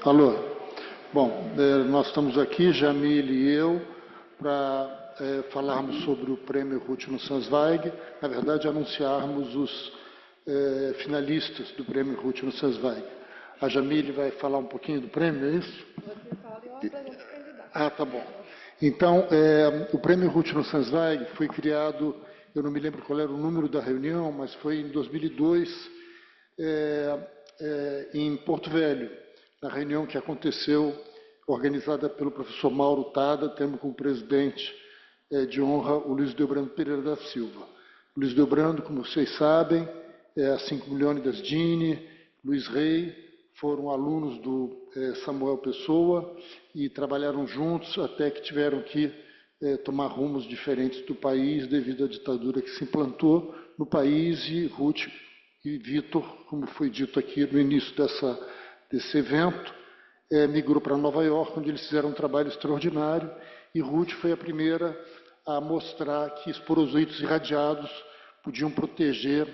Alô? Bom, nós estamos aqui, Jamile e eu, para falarmos sobre o prêmio Ruth Nussensweig, na verdade, anunciarmos os finalistas do prêmio Ruth Nussensweig. A Jamile vai falar um pouquinho do prêmio, é isso? Você fala e eu apresento os candidatos. Ah, tá bom. Então, o prêmio Ruth Nussensweig foi criado, eu não me lembro qual era o número da reunião, mas foi em 2002, em Porto Velho, na reunião que aconteceu, organizada pelo professor Mauro Tada, tendo como presidente de honra o Luiz Delbrando Pereira da Silva. O Luiz Delbrando, como vocês sabem, assim como Leônidas Dini, Luiz Rey, foram alunos do Samuel Pessoa e trabalharam juntos até que tiveram que tomar rumos diferentes do país devido à ditadura que se implantou no país, e Ruth e Vitor, como foi dito aqui no início desse evento, migrou para Nova York, onde eles fizeram um trabalho extraordinário, e Ruth foi a primeira a mostrar que esporosídeos irradiados podiam proteger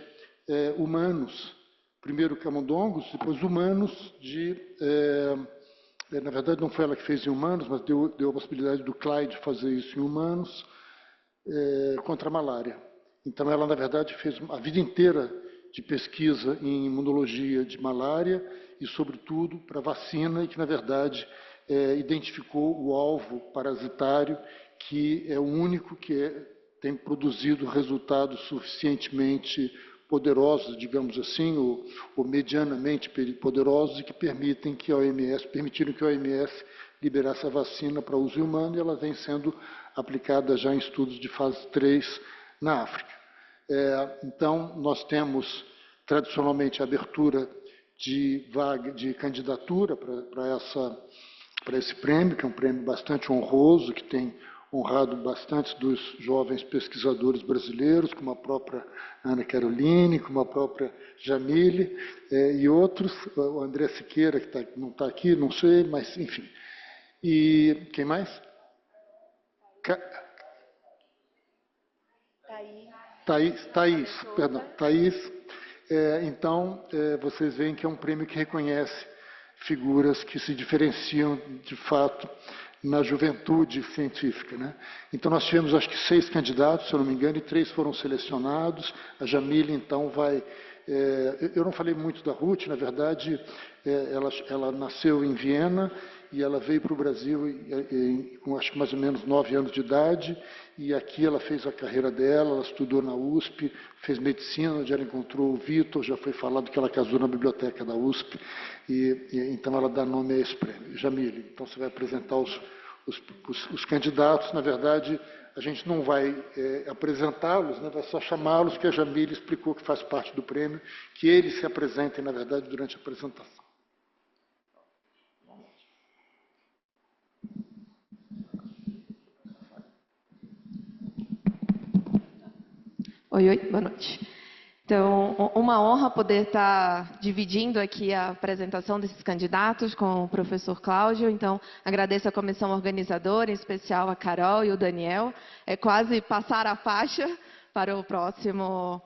humanos, primeiro camundongos, depois humanos na verdade não foi ela que fez em humanos, mas deu a possibilidade do Clyde fazer isso em humanos, contra a malária. Então ela, na verdade, fez a vida inteira de pesquisa em imunologia de malária e, sobretudo, para vacina, e que, na verdade, identificou o alvo parasitário, que é o único que tem produzido resultados suficientemente poderosos, digamos assim, ou medianamente poderosos, e que permitiram que a OMS liberasse a vacina para uso humano, e ela vem sendo aplicada já em estudos de fase 3 na África. Então, nós temos, tradicionalmente, a abertura de candidatura para esse prêmio, que é um prêmio bastante honroso, que tem honrado bastante dos jovens pesquisadores brasileiros, como a própria Ana Caroline, como a própria Jamile, e outros, o André Siqueira, que não está aqui, não sei, mas enfim. E quem mais? Thaís. Então, vocês veem que é um prêmio que reconhece figuras que se diferenciam, de fato, na juventude científica, né? Então, nós tivemos, acho que, 6 candidatos, se eu não me engano, e 3 foram selecionados. A Jamile, então, vai... eu não falei muito da Ruth, na verdade, ela nasceu em Viena, e ela veio para o Brasil com, acho que, mais ou menos 9 anos de idade, e aqui ela fez a carreira dela, ela estudou na USP, fez medicina, onde ela encontrou o Vitor, já foi falado que ela casou na biblioteca da USP, então ela dá nome a esse prêmio. Jamile, então você vai apresentar os candidatos. Na verdade, a gente não vai apresentá-los, né, vai só chamá-los, que a Jamile explicou que faz parte do prêmio, que eles se apresentem, na verdade, durante a apresentação. Oi, boa noite. Então, uma honra poder estar dividindo aqui a apresentação desses candidatos com o professor Cláudio. Então, agradeço a comissão organizadora, em especial a Carol e o Daniel. É quase passar a faixa para o próximo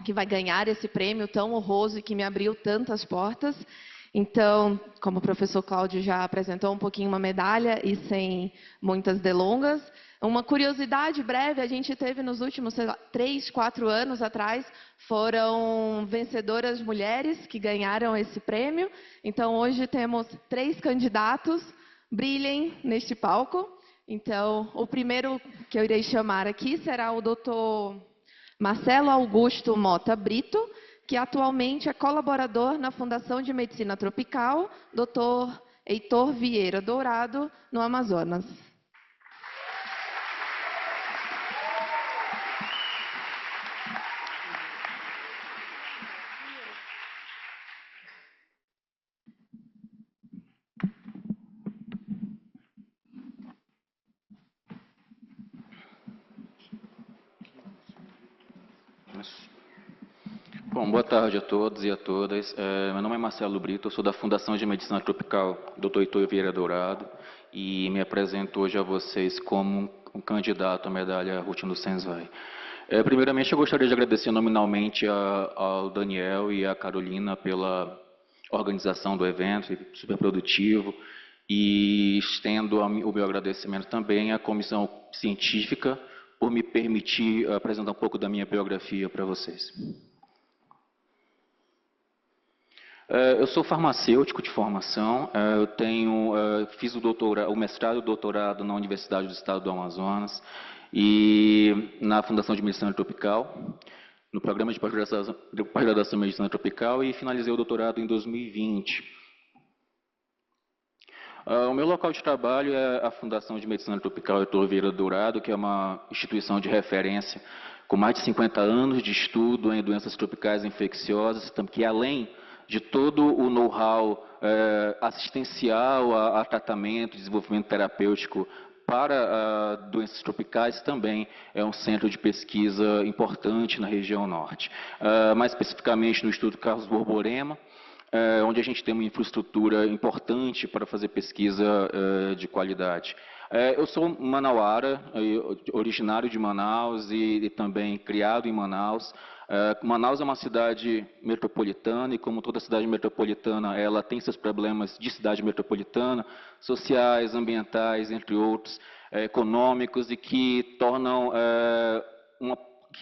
que vai ganhar esse prêmio tão honroso e que me abriu tantas portas. Então, como o professor Cláudio já apresentou um pouquinho uma medalha e sem muitas delongas, uma curiosidade breve, a gente teve nos últimos 3, 4 anos atrás, foram vencedoras mulheres que ganharam esse prêmio. Então, hoje temos 3 candidatos, brilhem neste palco. Então, o primeiro que eu irei chamar aqui será o Dr. Marcelo Augusto Mota Brito, que atualmente é colaborador na Fundação de Medicina Tropical, Dr. Heitor Vieira Dourado, no Amazonas. Bom, boa tarde a todos e a todas. Meu nome é Marcelo Brito, eu sou da Fundação de Medicina Tropical, Dr. Heitor Vieira Dourado, e me apresento hoje a vocês como um candidato à medalha Ruth Nussensweig. Primeiramente, eu gostaria de agradecer nominalmente ao Daniel e à Carolina pela organização do evento, super produtivo. E estendo o meu agradecimento também à comissão científica por me permitir apresentar um pouco da minha biografia para vocês. Eu sou farmacêutico de formação, fiz o mestrado e o doutorado na Universidade do Estado do Amazonas e na Fundação de Medicina Tropical, no programa de pós-graduação em Medicina Tropical, e finalizei o doutorado em 2020. O meu local de trabalho é a Fundação de Medicina Tropical Heitor Vieira Dourado, que é uma instituição de referência com mais de 50 anos de estudo em doenças tropicais infecciosas, que além de todo o know-how assistencial a tratamento, desenvolvimento terapêutico para doenças tropicais, também é um centro de pesquisa importante na região norte. Mais especificamente no Instituto Carlos Borborema, onde a gente tem uma infraestrutura importante para fazer pesquisa de qualidade. Eu sou manauara, originário de Manaus e também criado em Manaus. Manaus é uma cidade metropolitana e, como toda cidade metropolitana, ela tem seus problemas de cidade metropolitana, sociais, ambientais, entre outros, econômicos, e que tornam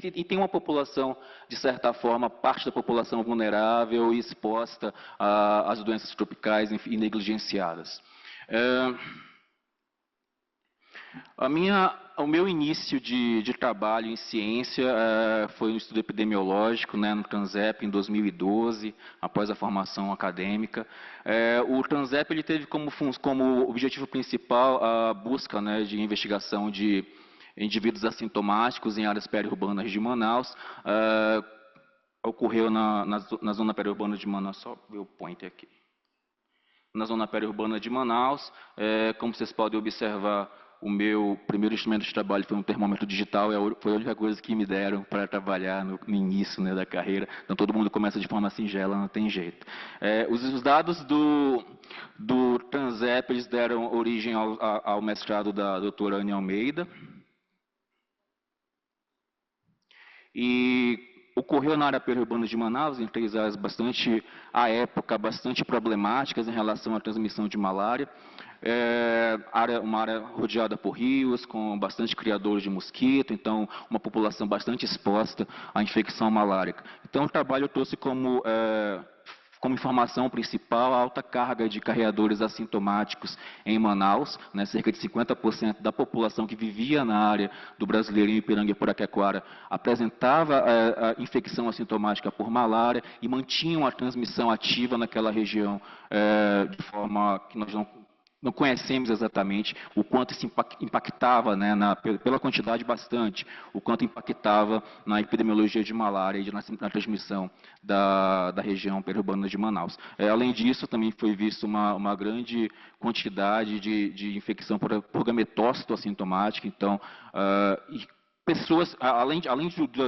e tem uma população, de certa forma, parte da população vulnerável e exposta às doenças tropicais e negligenciadas. O meu início de trabalho em ciência foi no estudo epidemiológico, no Transep, em 2012, após a formação acadêmica. O Transep ele teve como objetivo principal a busca de investigação de indivíduos assintomáticos em áreas periurbanas de Manaus. Ocorreu na zona periurbana de Manaus, só ver o pointer aqui. Na zona periurbana de Manaus, como vocês podem observar, o meu primeiro instrumento de trabalho foi um termômetro digital, foi a única coisa que me deram para trabalhar no início da carreira. Então todo mundo começa de forma singela, não tem jeito. Os dados do Transep eles deram origem ao mestrado da doutora Ana Almeida. E ocorreu na área periurbana de Manaus, em 3 áreas à época, bastante problemáticas em relação à transmissão de malária. Uma área rodeada por rios, com bastante criadores de mosquito, então uma população bastante exposta à infecção malárica. Então o trabalho trouxe como informação principal a alta carga de carreadores assintomáticos em Manaus, cerca de 50% da população que vivia na área do Brasileirinho, Ipiranga e Poraquequara apresentava a infecção assintomática por malária e mantinham a transmissão ativa naquela região de forma que nós não conhecemos exatamente o quanto isso impactava, pela quantidade bastante, o quanto impactava na epidemiologia de malária e na transmissão da região periurbana de Manaus. Além disso, também foi visto uma grande quantidade de infecção por gametócito assintomática, então, pessoas, além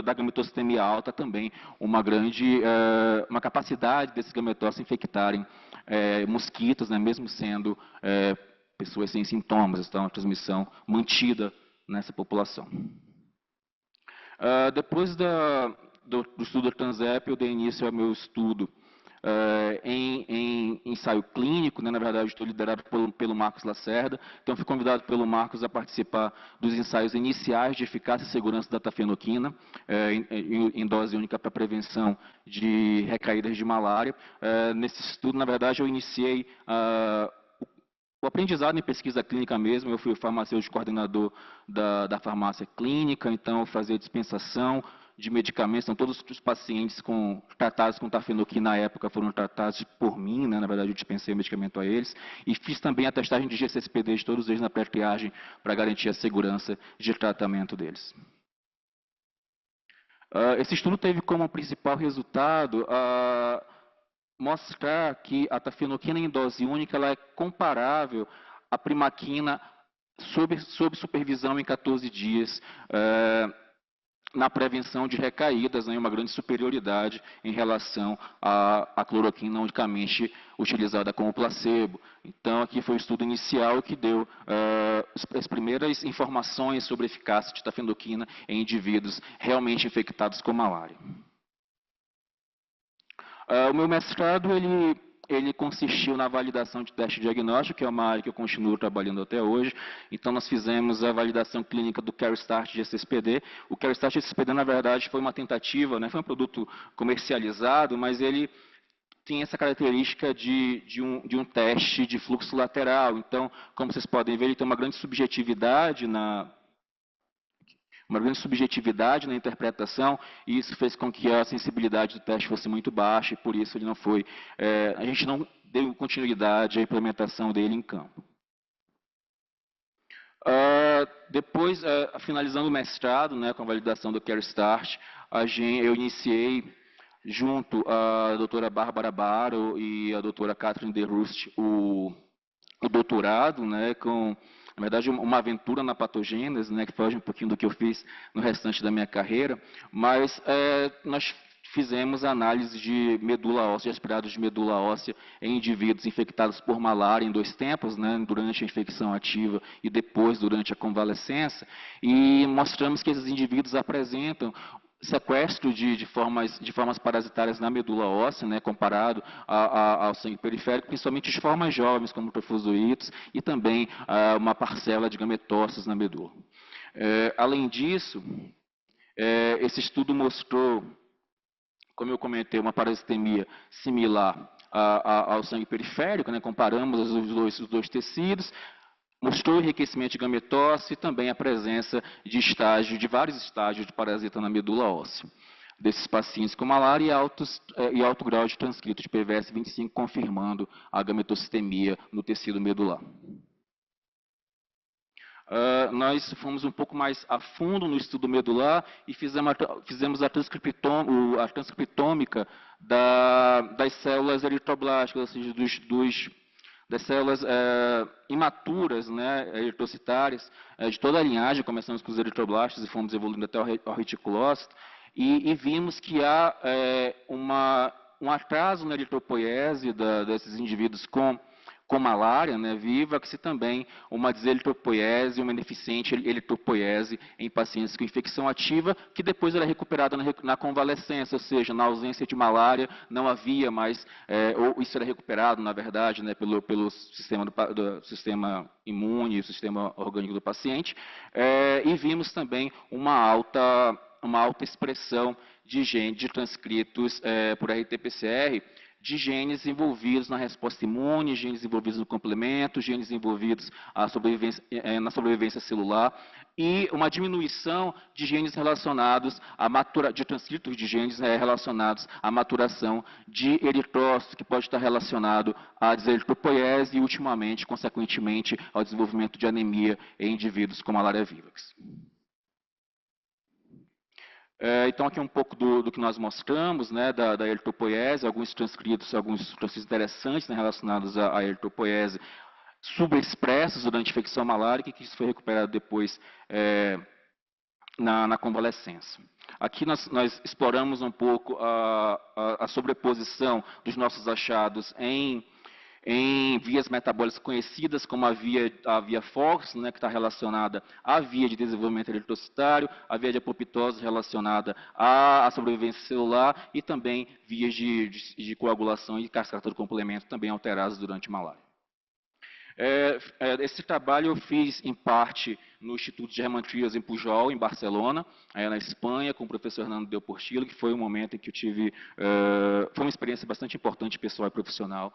da gametostemia alta, também uma capacidade desses gametócitos infectarem mosquitos, mesmo sendo pessoas sem sintomas, então a transmissão mantida nessa população. Depois do estudo do Transep, eu dei início ao meu estudo em ensaio clínico, na verdade estou liderado pelo Marcos Lacerda, então fui convidado pelo Marcos a participar dos ensaios iniciais de eficácia e segurança da tafenoquina em dose única para prevenção de recaídas de malária. Nesse estudo, na verdade, eu iniciei o aprendizado em pesquisa clínica mesmo. Eu fui o farmacêutico coordenador da farmácia clínica, então eu fazia dispensação de medicamentos. Então todos os pacientes tratados com tafenoquina na época foram tratados por mim, na verdade eu dispensei o medicamento a eles, e fiz também a testagem de GCSPD de todos eles na pré-triagem para garantir a segurança de tratamento deles. Esse estudo teve como principal resultado mostrar que a tafenoquina em dose única ela é comparável à primaquina sob supervisão em 14 dias, na prevenção de recaídas, uma grande superioridade em relação à cloroquina unicamente utilizada como placebo. Então, aqui foi o estudo inicial que deu as primeiras informações sobre a eficácia de tafenoquina em indivíduos realmente infectados com malária. O meu mestrado ele ele consistiu na validação de teste diagnóstico, que é uma área que eu continuo trabalhando até hoje. Então, nós fizemos a validação clínica do CareStart GCSPD. O CareStart GCSPD, na verdade, foi uma tentativa, né? Foi um produto comercializado, mas ele tem essa característica de um teste de fluxo lateral. Então, como vocês podem ver, ele tem uma grande subjetividade na interpretação, e isso fez com que a sensibilidade do teste fosse muito baixa, e por isso ele não foi, a gente não deu continuidade à implementação dele em campo. Depois, finalizando o mestrado, né, com a validação do CareStart, eu iniciei, junto à doutora Bárbara Baro e à doutora Catherine de Rust, o doutorado, né, com, na verdade, uma aventura na patogênese, né, que foge um pouquinho do que eu fiz no restante da minha carreira, mas nós fizemos análise de medula óssea, de aspirados de medula óssea em indivíduos infectados por malária em 2 tempos, né, durante a infecção ativa e depois durante a convalescença, e mostramos que esses indivíduos apresentam sequestro de formas parasitárias na medula óssea, né, comparado ao sangue periférico, principalmente de formas jovens, como trofozoítos, e também uma parcela de gametócitos na medula. Além disso, esse estudo mostrou, como eu comentei, uma parasitemia similar ao sangue periférico, né, comparamos os dois tecidos, mostrou o enriquecimento de gametócito e também a presença de vários estágios de parasita na medula óssea desses pacientes com malária e alto grau de transcrito de PVS 25, confirmando a gametocitemia no tecido medular. Nós fomos um pouco mais a fundo no estudo medular e fizemos a transcriptômica das células eritroblásticas, ou seja, das células imaturas, né, eritrocitárias, de toda a linhagem. Começamos com os eritroblastos e fomos evoluindo até o reticulócito, e vimos que há um atraso na eritropoiese desses indivíduos com malária, né, vivax, e também uma deseritropoiese, uma ineficiente eritropoiese em pacientes com infecção ativa, que depois era recuperada na convalescência, ou seja, na ausência de malária, não havia mais, ou isso era recuperado, na verdade, né, pelo sistema imune, o sistema orgânico do paciente, e vimos também uma alta expressão de transcritos por RT-PCR, de genes envolvidos na resposta imune, genes envolvidos no complemento, genes envolvidos na sobrevivência celular, e uma diminuição de genes relacionados de transcritos de genes relacionados à maturação de eritrócitos, que pode estar relacionado à deseritropoiese e, ultimamente, consequentemente, ao desenvolvimento de anemia em indivíduos com malária vivax. Então, aqui um pouco do que nós mostramos, né, da eritropoiese, alguns transcritos interessantes, né, relacionados à eritropoiese, subexpressos durante a infecção malárica, que isso foi recuperado depois na convalescença. Aqui nós exploramos um pouco a sobreposição dos nossos achados em vias metabólicas conhecidas como a via FOX, né, que está relacionada à via de desenvolvimento eritrocitário, a via de apoptose relacionada à sobrevivência celular e também vias de coagulação e cascata do complemento também alteradas durante malária. Esse trabalho eu fiz, em parte, no Instituto German Trias em Pujol, em Barcelona, na Espanha, com o professor Hernando Del Portillo, que foi um momento em que eu tive... foi uma experiência bastante importante, pessoal e profissional,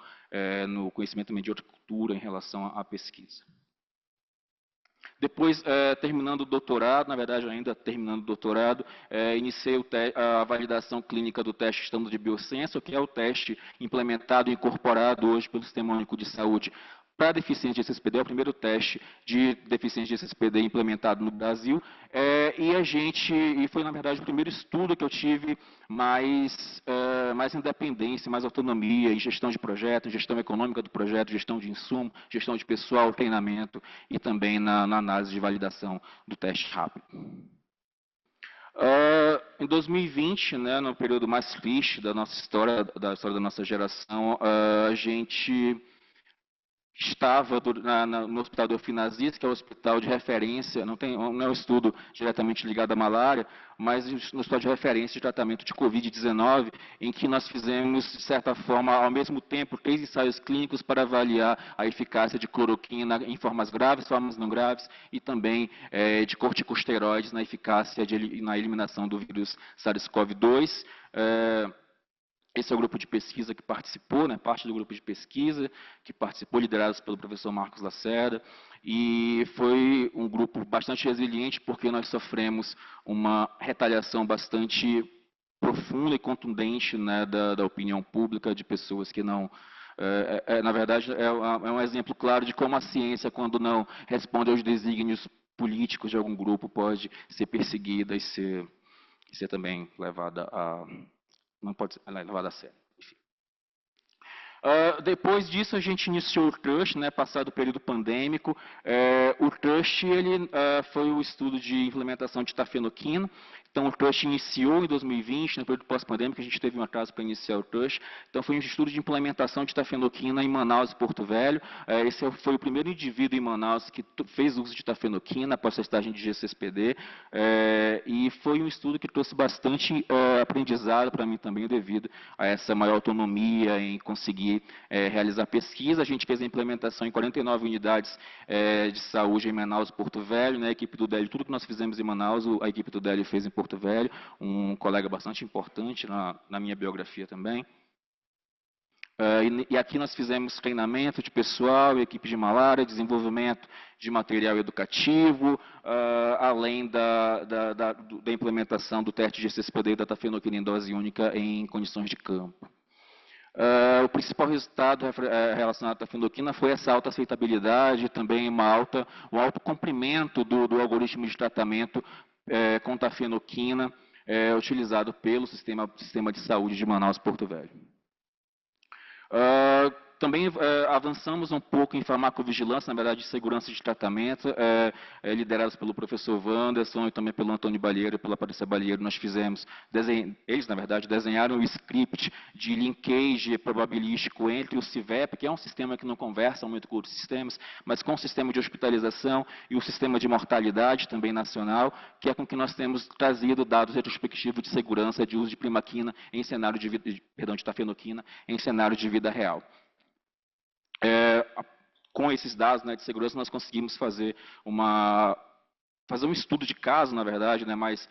no conhecimento também de horticultura em relação à pesquisa. Depois, terminando o doutorado, na verdade, ainda terminando o doutorado, iniciei a validação clínica do teste Standard de Biosensor, que é o teste implementado e incorporado hoje pelo Sistema Único de Saúde para deficiência de SSPD, é o primeiro teste de deficiência de SSPD implementado no Brasil, e foi, na verdade, o primeiro estudo que eu tive mais independência, mais autonomia em gestão de projeto, gestão econômica do projeto, gestão de insumo, gestão de pessoal, treinamento e também na análise de validação do teste rápido. Em 2020, né, no período mais triste da nossa história, da história da nossa geração, a gente estava no Hospital Delfim Aziz, que é o hospital de referência, não é um estudo diretamente ligado à malária, mas no hospital de referência de tratamento de Covid-19, em que nós fizemos, de certa forma, ao mesmo tempo, 3 ensaios clínicos para avaliar a eficácia de cloroquina em formas graves, formas não graves, e também de corticosteroides na eficácia na eliminação do vírus SARS-CoV-2. Esse é o grupo de pesquisa que participou, né, parte do grupo de pesquisa que participou, liderado pelo professor Marcos Lacerda, e foi um grupo bastante resiliente, porque nós sofremos uma retaliação bastante profunda e contundente, né, da opinião pública, de pessoas que não... na verdade, é um exemplo claro de como a ciência, quando não responde aos desígnios políticos de algum grupo, pode ser perseguida e ser também levada a... não pode ser levada a sério. Depois disso, a gente iniciou o TRUST, né, passado o período pandêmico. O TRUST ele, foi o estudo de implementação de tafenoquina. Então, o TRUST iniciou em 2020, no período pós-pandêmico, a gente teve um atraso para iniciar o TRUST. Então, foi um estudo de implementação de tafenoquina em Manaus e Porto Velho. Esse foi o primeiro indivíduo em Manaus que fez uso de tafenoquina após a testagem de GCSPD. E foi um estudo que trouxe bastante aprendizado para mim também, devido a essa maior autonomia em conseguir realizar pesquisa. A gente fez a implementação em 49 unidades de saúde em Manaus e Porto Velho, né? A equipe do Délio, tudo que nós fizemos em Manaus, a equipe do Délio fez em Porto Velho, um colega bastante importante na minha biografia também. E aqui nós fizemos treinamento de pessoal, equipe de malária, desenvolvimento de material educativo, além da implementação do teste de GCSPD e da tafenoquina em dose única em condições de campo. O principal resultado relacionado à tafenoquina foi essa alta aceitabilidade, também um alto comprimento do algoritmo de tratamento com tafenoquina utilizado pelo sistema de saúde de Manaus Porto Velho. Também avançamos um pouco em farmacovigilância, na verdade, de segurança de tratamento, liderados pelo professor Wanderson e também pelo Antônio Balheiro e pela Patrícia Balheiro. Nós fizemos, eles, na verdade, desenharam o script de linkage probabilístico entre o CIVEP, que é um sistema que não conversa muito com outros sistemas, mas com o sistema de hospitalização e o sistema de mortalidade também nacional, que é com que nós temos trazido dados retrospectivos de segurança de uso de primaquina em cenário de tafenoquina em cenário de vida real. Com esses dados, né, de segurança, nós conseguimos fazer um estudo de caso, na verdade, né, mais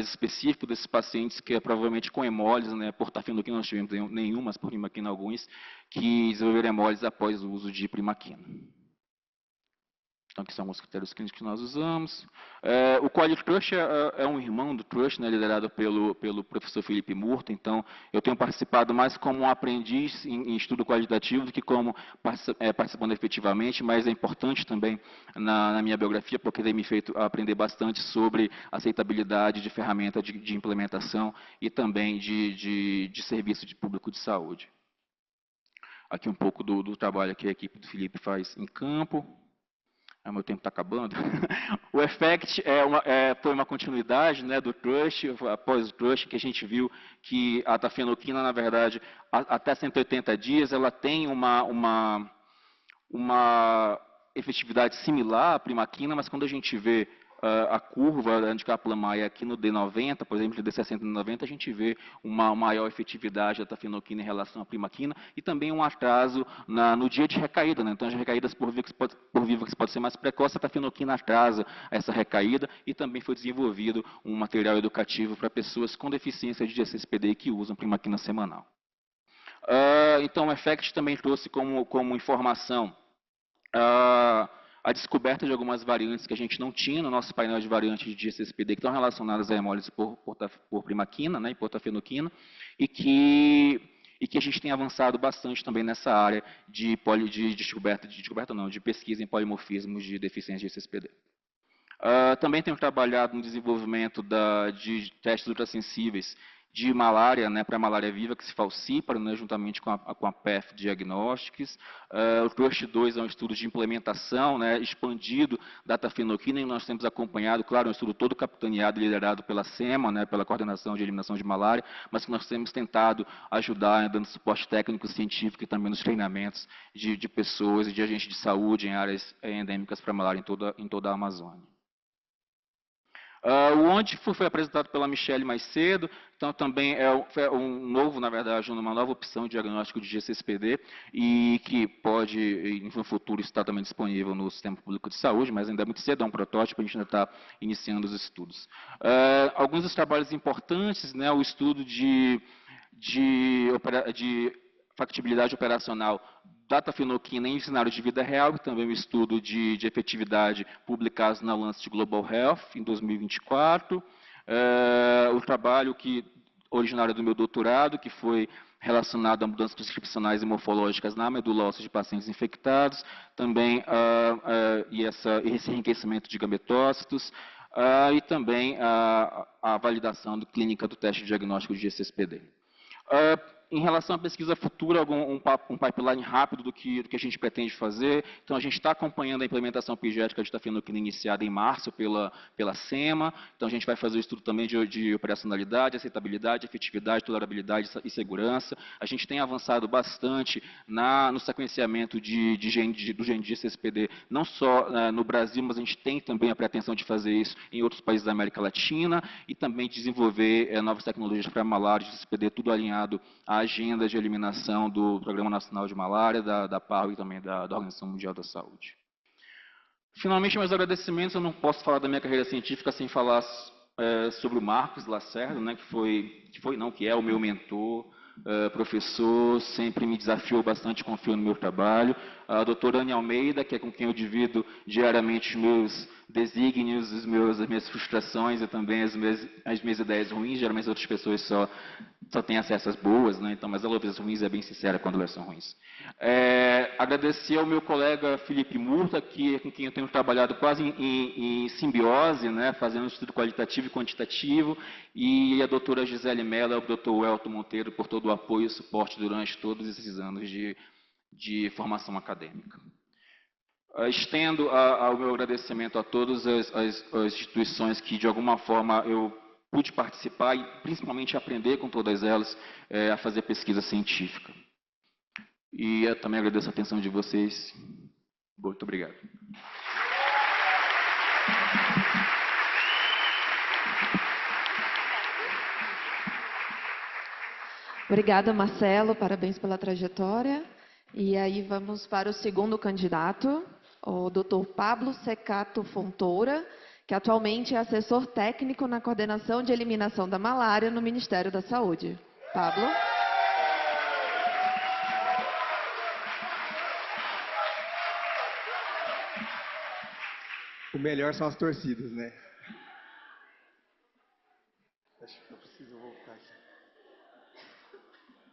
específico desses pacientes que provavelmente com hemólise, né, por tafenoquina nós tivemos nenhuma, mas por primaquina alguns, que desenvolveram hemólise após o uso de primaquina. Então, aqui são alguns critérios clínicos que nós usamos. O QualiTrust é um irmão do Trust, né, liderado pelo professor Felipe Murta. Então, eu tenho participado mais como um aprendiz em estudo qualitativo do que como participando efetivamente, mas é importante também na minha biografia, porque tem me feito aprender bastante sobre aceitabilidade de ferramenta de implementação e também de serviço de público de saúde. Aqui um pouco do trabalho que a equipe do Felipe faz em campo. Meu tempo está acabando. O EFFECT foi uma continuidade, né, do TRUST, após o TRUST, que a gente viu que a tafenoquina, na verdade, até 180 dias, ela tem uma efetividade similar à primaquina, mas quando a gente vê a curva de Kaplan-Meier aqui no D90, por exemplo, de D60 e D90, a gente vê uma maior efetividade da tafenoquina em relação à primaquina e também um atraso no dia de recaída, né? Então, as recaídas por vírus pode ser mais precoce, a tafenoquina atrasa essa recaída e também foi desenvolvido um material educativo para pessoas com deficiência de GCSPD que usam primaquina semanal. Então, o EFFECT também trouxe como informação a descoberta de algumas variantes que a gente não tinha no nosso painel de variantes de GCSPD que estão relacionadas a hemólise por primaquina, né, e por tafenoquina, e que a gente tem avançado bastante também nessa área de pesquisa em polimorfismos de deficiência de GCSPD. Também tenho trabalhado no desenvolvimento de testes ultrassensíveis de malária, né, para a malária viva, que se falsipa, né, juntamente com a PEF Diagnostics. O TRUST-2 é um estudo de implementação, né, expandido da tafenoquina, e nós temos acompanhado, claro, um estudo todo capitaneado e liderado pela SEMA, né, pela Coordenação de Eliminação de Malária, mas que nós temos tentado ajudar, dando suporte técnico, científico e também nos treinamentos de pessoas e de agentes de saúde em áreas endêmicas para malária em toda a Amazônia. O ONT foi apresentado pela Michele mais cedo, então também é na verdade, uma nova opção de diagnóstico de GCSPD e que pode, no futuro, estar também disponível no Sistema Público de Saúde, mas ainda é muito cedo, é um protótipo, a gente ainda está iniciando os estudos. Alguns dos trabalhos importantes, né, o estudo de factibilidade operacional da tafenoquina em cenário de vida real, e também um estudo de efetividade publicado na Lancet Global Health em 2024. O trabalho originário do meu doutorado, que foi relacionado a mudanças prescricionais e morfológicas na medula óssea de pacientes infectados, também esse enriquecimento de gametócitos, e também a validação clínica do teste de diagnóstico de GCSPD. Em relação à pesquisa futura, um pipeline rápido do que a gente pretende fazer. Então, a gente está acompanhando a implementação pigética de tafenoquina iniciada em março pela SEMA. Então, a gente vai fazer o estudo também de operacionalidade, aceitabilidade, efetividade, tolerabilidade e segurança. A gente tem avançado bastante no sequenciamento do gene de GCSPD, não só no Brasil, mas a gente tem também a pretensão de fazer isso em outros países da América Latina e também desenvolver novas tecnologias para malária, GCSPD, tudo alinhado à agenda de eliminação do Programa Nacional de Malária, da PAHO e também da Organização Mundial da Saúde. Finalmente, meus agradecimentos. Eu não posso falar da minha carreira científica sem falar sobre o Marcos Lacerda, né, que é o meu mentor, professor, sempre me desafiou bastante, confiou no meu trabalho. A doutora Anne Almeida, que é com quem eu divido diariamente os meus desígnios, as minhas frustrações e também as minhas ideias ruins. Geralmente as outras pessoas só têm acesso às boas, né? Então, mas ela ouve as ruins e é bem sincera quando elas são ruins. Agradecer ao meu colega Felipe Murta, com quem eu tenho trabalhado quase em simbiose, né? Fazendo um estudo qualitativo e quantitativo, e a doutora Gisele Mello, o doutor Welton Monteiro, por todo o apoio e suporte durante todos esses anos de formação acadêmica. Estendo o meu agradecimento a todas as instituições que, de alguma forma, eu pude participar e, principalmente, aprender com todas elas a fazer pesquisa científica. E eu também agradeço a atenção de vocês. Muito obrigado. Obrigada, Marcelo. Parabéns pela trajetória. E aí vamos para o segundo candidato, o Dr. Pablo Secato Fontoura, que atualmente é assessor técnico na coordenação de eliminação da malária no Ministério da Saúde. Pablo. O melhor são as torcidas, né? Acho que eu preciso voltar aqui.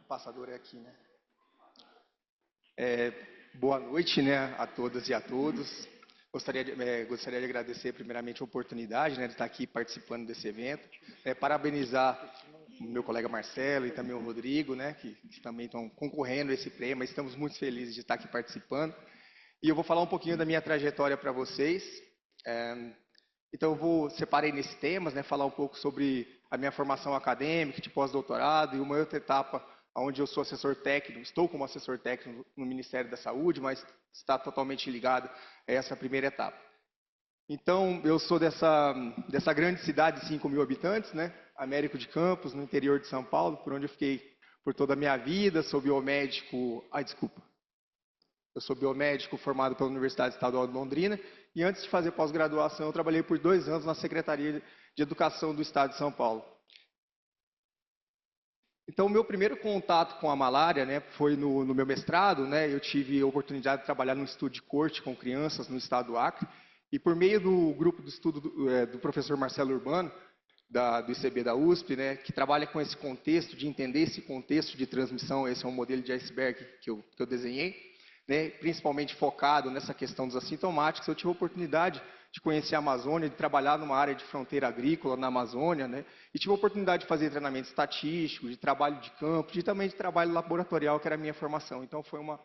O passador é aqui, né? Boa noite, né, a todas e a todos. Gostaria de agradecer primeiramente a oportunidade, né, de estar aqui participando desse evento. Parabenizar o meu colega Marcelo e também o Rodrigo, né, que também estão concorrendo a esse prêmio, mas estamos muito felizes de estar aqui participando. E eu vou falar um pouquinho da minha trajetória para vocês. Então, eu separei nesses temas, né, falar um pouco sobre a minha formação acadêmica, de pós-doutorado, e uma outra etapa onde eu sou assessor técnico, estou como assessor técnico no Ministério da Saúde, mas está totalmente ligado a essa primeira etapa. Então, eu sou dessa grande cidade de 5 mil habitantes, né, Américo de Campos, no interior de São Paulo, por onde eu fiquei por toda a minha vida. Sou biomédico... Eu sou biomédico formado pela Universidade Estadual de Londrina, e antes de fazer pós-graduação, eu trabalhei por 2 anos na Secretaria de Educação do Estado de São Paulo. Então, o meu primeiro contato com a malária, né, foi no meu mestrado, né. Eu tive a oportunidade de trabalhar num estudo de corte com crianças no estado do Acre, e por meio do grupo de estudo do professor Marcelo Urbano, do ICB da USP, né, que trabalha com esse contexto, de entender esse contexto de transmissão. Esse é um modelo de iceberg que eu desenhei, né, principalmente focado nessa questão dos assintomáticos. Eu tive a oportunidade de conhecer a Amazônia, de trabalhar numa área de fronteira agrícola na Amazônia, né? E tive a oportunidade de fazer treinamento estatístico, de trabalho de campo, também de trabalho laboratorial, que era a minha formação. Então foi uma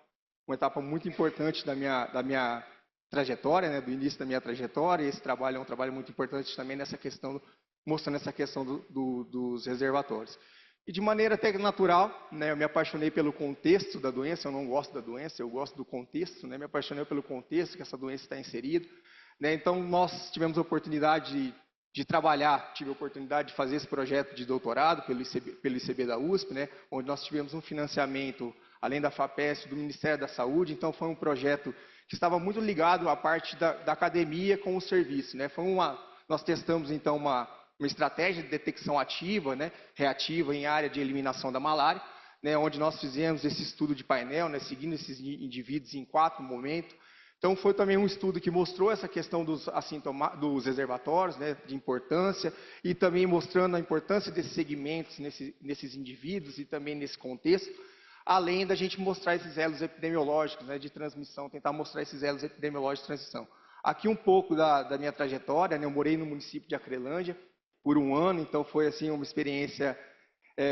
etapa muito importante da minha trajetória, né? Do início da minha trajetória. E esse trabalho é um trabalho muito importante também nessa questão, mostrando essa questão dos reservatórios. E de maneira até natural, né, eu me apaixonei pelo contexto da doença. Eu não gosto da doença, eu gosto do contexto, né, me apaixonei pelo contexto que essa doença está inserida, né. Então nós tivemos a oportunidade de trabalhar, tive a oportunidade de fazer esse projeto de doutorado pelo ICB da USP, né, onde nós tivemos um financiamento, além da FAPESP, do Ministério da Saúde. Então foi um projeto que estava muito ligado à parte da academia com o serviço, né. Nós testamos então uma estratégia de detecção ativa, né, reativa em área de eliminação da malária, né, onde nós fizemos esse estudo de painel, né, seguindo esses indivíduos em 4 momentos. Então foi também um estudo que mostrou essa questão dos reservatórios, né, de importância, e também mostrando a importância desses segmentos nesses indivíduos e também nesse contexto, além da gente mostrar esses elos epidemiológicos, né, de transmissão, tentar mostrar esses elos epidemiológicos de transmissão. Aqui um pouco da minha trajetória, né, eu morei no município de Acrelândia por 1 ano, então foi assim uma experiência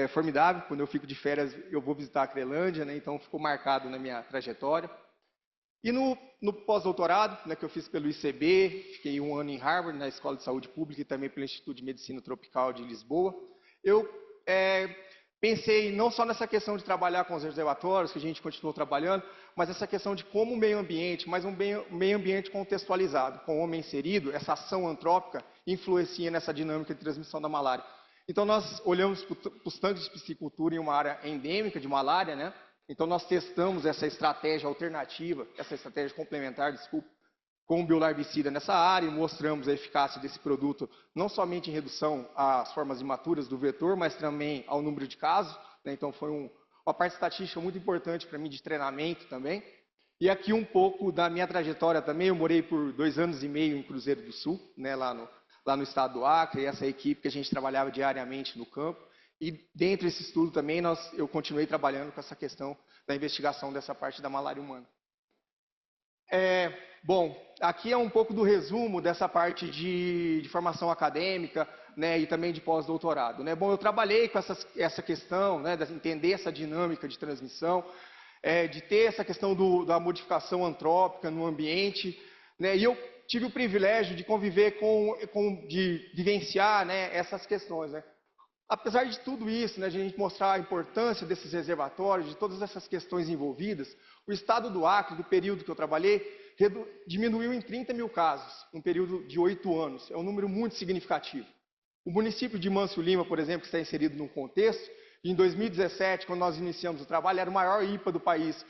formidável. Quando eu fico de férias, eu vou visitar a Acrelândia, né, então ficou marcado na minha trajetória. E no pós-doutorado, né, que eu fiz pelo ICB, fiquei 1 ano em Harvard, na Escola de Saúde Pública, e também pelo Instituto de Medicina Tropical de Lisboa, eu pensei não só nessa questão de trabalhar com os reservatórios, que a gente continuou trabalhando, mas essa questão de como o meio ambiente, mas um meio ambiente contextualizado, com o homem inserido, essa ação antrópica, influencia nessa dinâmica de transmissão da malária. Então nós olhamos para os tanques de piscicultura em uma área endêmica de malária, né? Então nós testamos essa estratégia alternativa, essa estratégia complementar, desculpa, com o biolarvicida nessa área, e mostramos a eficácia desse produto não somente em redução às formas imaturas do vetor, mas também ao número de casos, né? Então foi uma parte estatística muito importante para mim de treinamento também. E aqui um pouco da minha trajetória também. Eu morei por 2 anos e meio em Cruzeiro do Sul, né, lá no estado do Acre, e essa equipe que a gente trabalhava diariamente no campo. E dentro desse estudo também eu continuei trabalhando com essa questão da investigação dessa parte da malária humana. Bom, aqui é um pouco do resumo dessa parte de formação acadêmica, né, e também de pós-doutorado, né. Bom, eu trabalhei com essa questão, né, de entender essa dinâmica de transmissão, de ter essa questão da modificação antrópica no ambiente, né, e eu tive o privilégio de conviver de vivenciar, né, essas questões, né. Apesar de tudo isso, né, de a gente mostrar a importância desses reservatórios, de todas essas questões envolvidas, o estado do Acre, do período que eu trabalhei, diminuiu em 30 mil casos, um período de 8 anos. É um número muito significativo. O município de Mâncio Lima, por exemplo, que está inserido num contexto, em 2017, quando nós iniciamos o trabalho, era o maior IPA do país.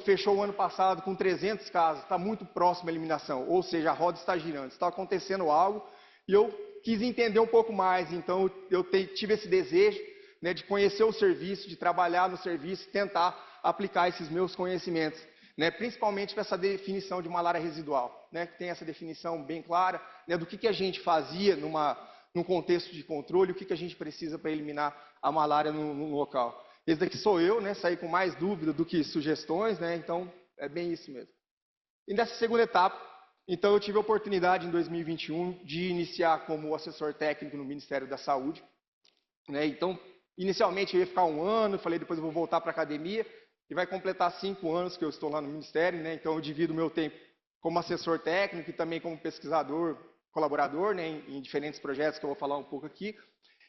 Fechou o ano passado com 300 casos, está muito próximo à eliminação, ou seja, a roda está girando, está acontecendo algo, e eu quis entender um pouco mais. Então eu tive esse desejo, né, de conhecer o serviço, de trabalhar no serviço, tentar aplicar esses meus conhecimentos, né, principalmente para essa definição de malária residual, né, que tem essa definição bem clara, né, do que a gente fazia num contexto de controle, o que a gente precisa para eliminar a malária no local. Esse daqui sou eu, né, saí com mais dúvida do que sugestões, né, então é bem isso mesmo. E nessa segunda etapa, então eu tive a oportunidade em 2021 de iniciar como assessor técnico no Ministério da Saúde, né. Então, inicialmente eu ia ficar 1 ano, falei depois eu vou voltar para a academia, e vai completar 5 anos que eu estou lá no Ministério, né. Então eu divido o meu tempo como assessor técnico e também como pesquisador, colaborador, né, em diferentes projetos que eu vou falar um pouco aqui.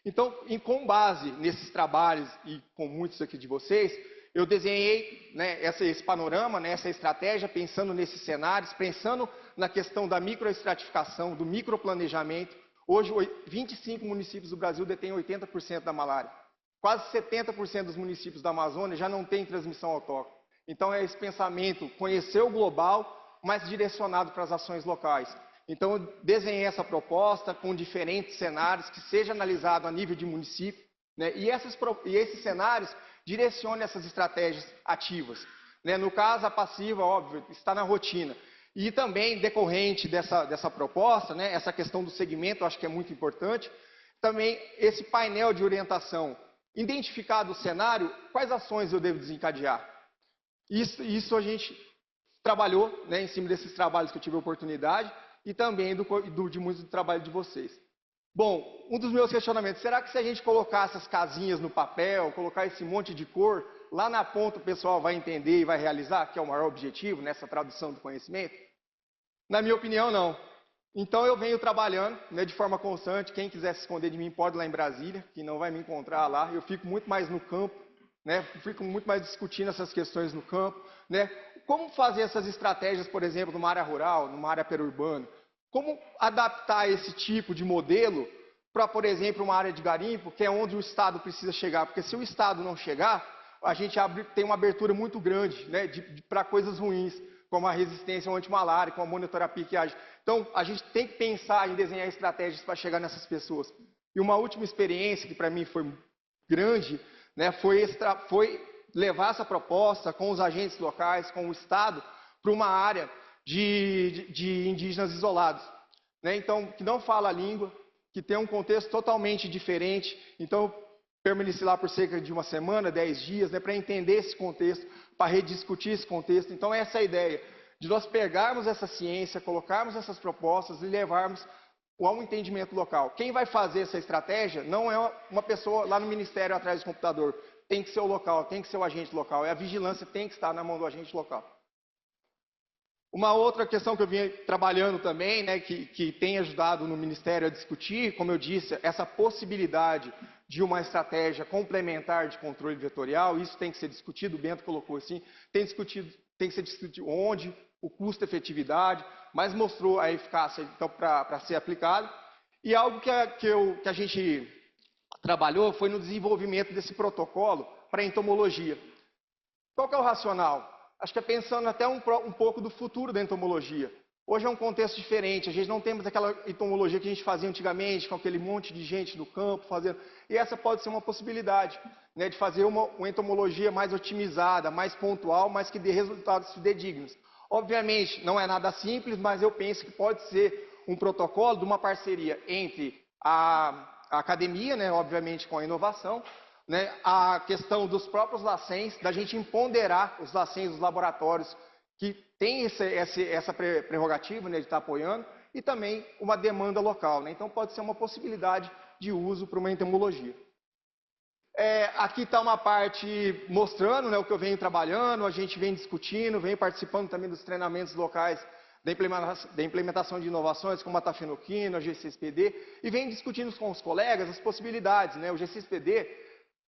Então, com base nesses trabalhos e com muitos aqui de vocês, eu desenhei, né, esse panorama, né, essa estratégia, pensando nesses cenários, pensando na questão da microestratificação, do microplanejamento. Hoje, 25 municípios do Brasil detêm 80% da malária. Quase 70% dos municípios da Amazônia já não têm transmissão autóctone. Então, é esse pensamento, conhecer o global, mas direcionado para as ações locais. Então, eu desenhei essa proposta com diferentes cenários, que seja analisado a nível de município, né, e esses cenários direcionam essas estratégias ativas, né. No caso, a passiva, óbvio, está na rotina. E também, decorrente dessa proposta, né, essa questão do segmento, eu acho que é muito importante, também esse painel de orientação. Identificado o cenário, quais ações eu devo desencadear? Isso a gente trabalhou, né, em cima desses trabalhos que eu tive a oportunidade, e também de muito do trabalho de vocês. Bom, um dos meus questionamentos, será que se a gente colocar essas casinhas no papel, colocar esse monte de cor, lá na ponta o pessoal vai entender e vai realizar, que é o maior objetivo nessa tradução do conhecimento? Na minha opinião, não. Então eu venho trabalhando, né, de forma constante. Quem quiser se esconder de mim pode ir lá em Brasília, que não vai me encontrar lá. Eu fico muito mais no campo, né, fico muito mais discutindo essas questões no campo, né. Como fazer essas estratégias, por exemplo, numa área rural, numa área periurbana? Como adaptar esse tipo de modelo para, por exemplo, uma área de garimpo, que é onde o Estado precisa chegar? Porque se o Estado não chegar, a gente tem uma abertura muito grande, né, para coisas ruins, como a resistência ao antimalária, como a monitoterapia que age. Então, a gente tem que pensar em desenhar estratégias para chegar nessas pessoas. E uma última experiência, que para mim foi grande, né, foi levar essa proposta com os agentes locais, com o Estado, para uma área de indígenas isolados, né? Então, que não fala a língua, que tem um contexto totalmente diferente. Então, permaneci lá por cerca de uma semana, 10 dias, né, para entender esse contexto, para rediscutir esse contexto. Então, essa é a ideia, de nós pegarmos essa ciência, colocarmos essas propostas e levarmos ao entendimento local. Quem vai fazer essa estratégia não é uma pessoa lá no Ministério atrás do computador, tem que ser o local, tem que ser o agente local, a vigilância tem que estar na mão do agente local. Uma outra questão que eu vim trabalhando também, né, que tem ajudado no Ministério a discutir, como eu disse, essa possibilidade de uma estratégia complementar de controle vetorial, isso tem que ser discutido, o Bento colocou assim, tem que ser discutido onde, o custo-efetividade, mas mostrou a eficácia então, para ser aplicado. E algo que a gente trabalhou foi no desenvolvimento desse protocolo para entomologia. Qual que é o racional? Acho que é pensando até um pouco do futuro da entomologia. Hoje é um contexto diferente, a gente não temos aquela entomologia que a gente fazia antigamente, com aquele monte de gente no campo fazendo. E essa pode ser uma possibilidade, né, de fazer uma entomologia mais otimizada, mais pontual, mas que dê resultados fidedignos. Obviamente, não é nada simples, mas eu penso que pode ser um protocolo de uma parceria entre a academia, né, obviamente com a inovação, né, a questão dos próprios LACENs, da gente empoderar os LACENs dos laboratórios que têm essa prerrogativa, né, de estar apoiando, e também uma demanda local, né? Então pode ser uma possibilidade de uso para uma entomologia. Aqui está uma parte mostrando, né, o que eu venho trabalhando, a gente vem discutindo, vem participando também dos treinamentos locais da implementação de inovações como a tafenoquina, a G6PD, e vem discutindo com os colegas as possibilidades, né? O G6PD,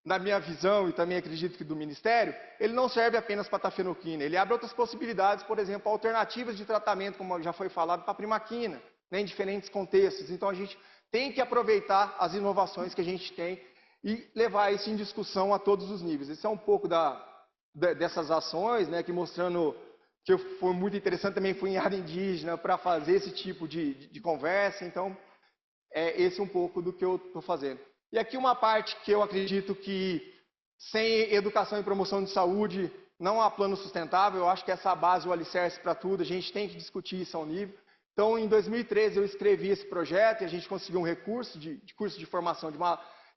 na minha visão e também acredito que do Ministério, ele não serve apenas para tafenoquina, ele abre outras possibilidades, por exemplo, alternativas de tratamento, como já foi falado, para a primaquina, né, em diferentes contextos. Então a gente tem que aproveitar as inovações que a gente tem e levar isso em discussão a todos os níveis. Isso é um pouco dessas ações, né, que mostrando que foi muito interessante, também fui em área indígena para fazer esse tipo de conversa, então esse é um pouco do que eu estou fazendo. E aqui uma parte que eu acredito que sem educação e promoção de saúde não há plano sustentável, eu acho que essa base, o alicerce para tudo, a gente tem que discutir isso ao nível. Então, em 2013, eu escrevi esse projeto e a gente conseguiu um recurso de curso de formação de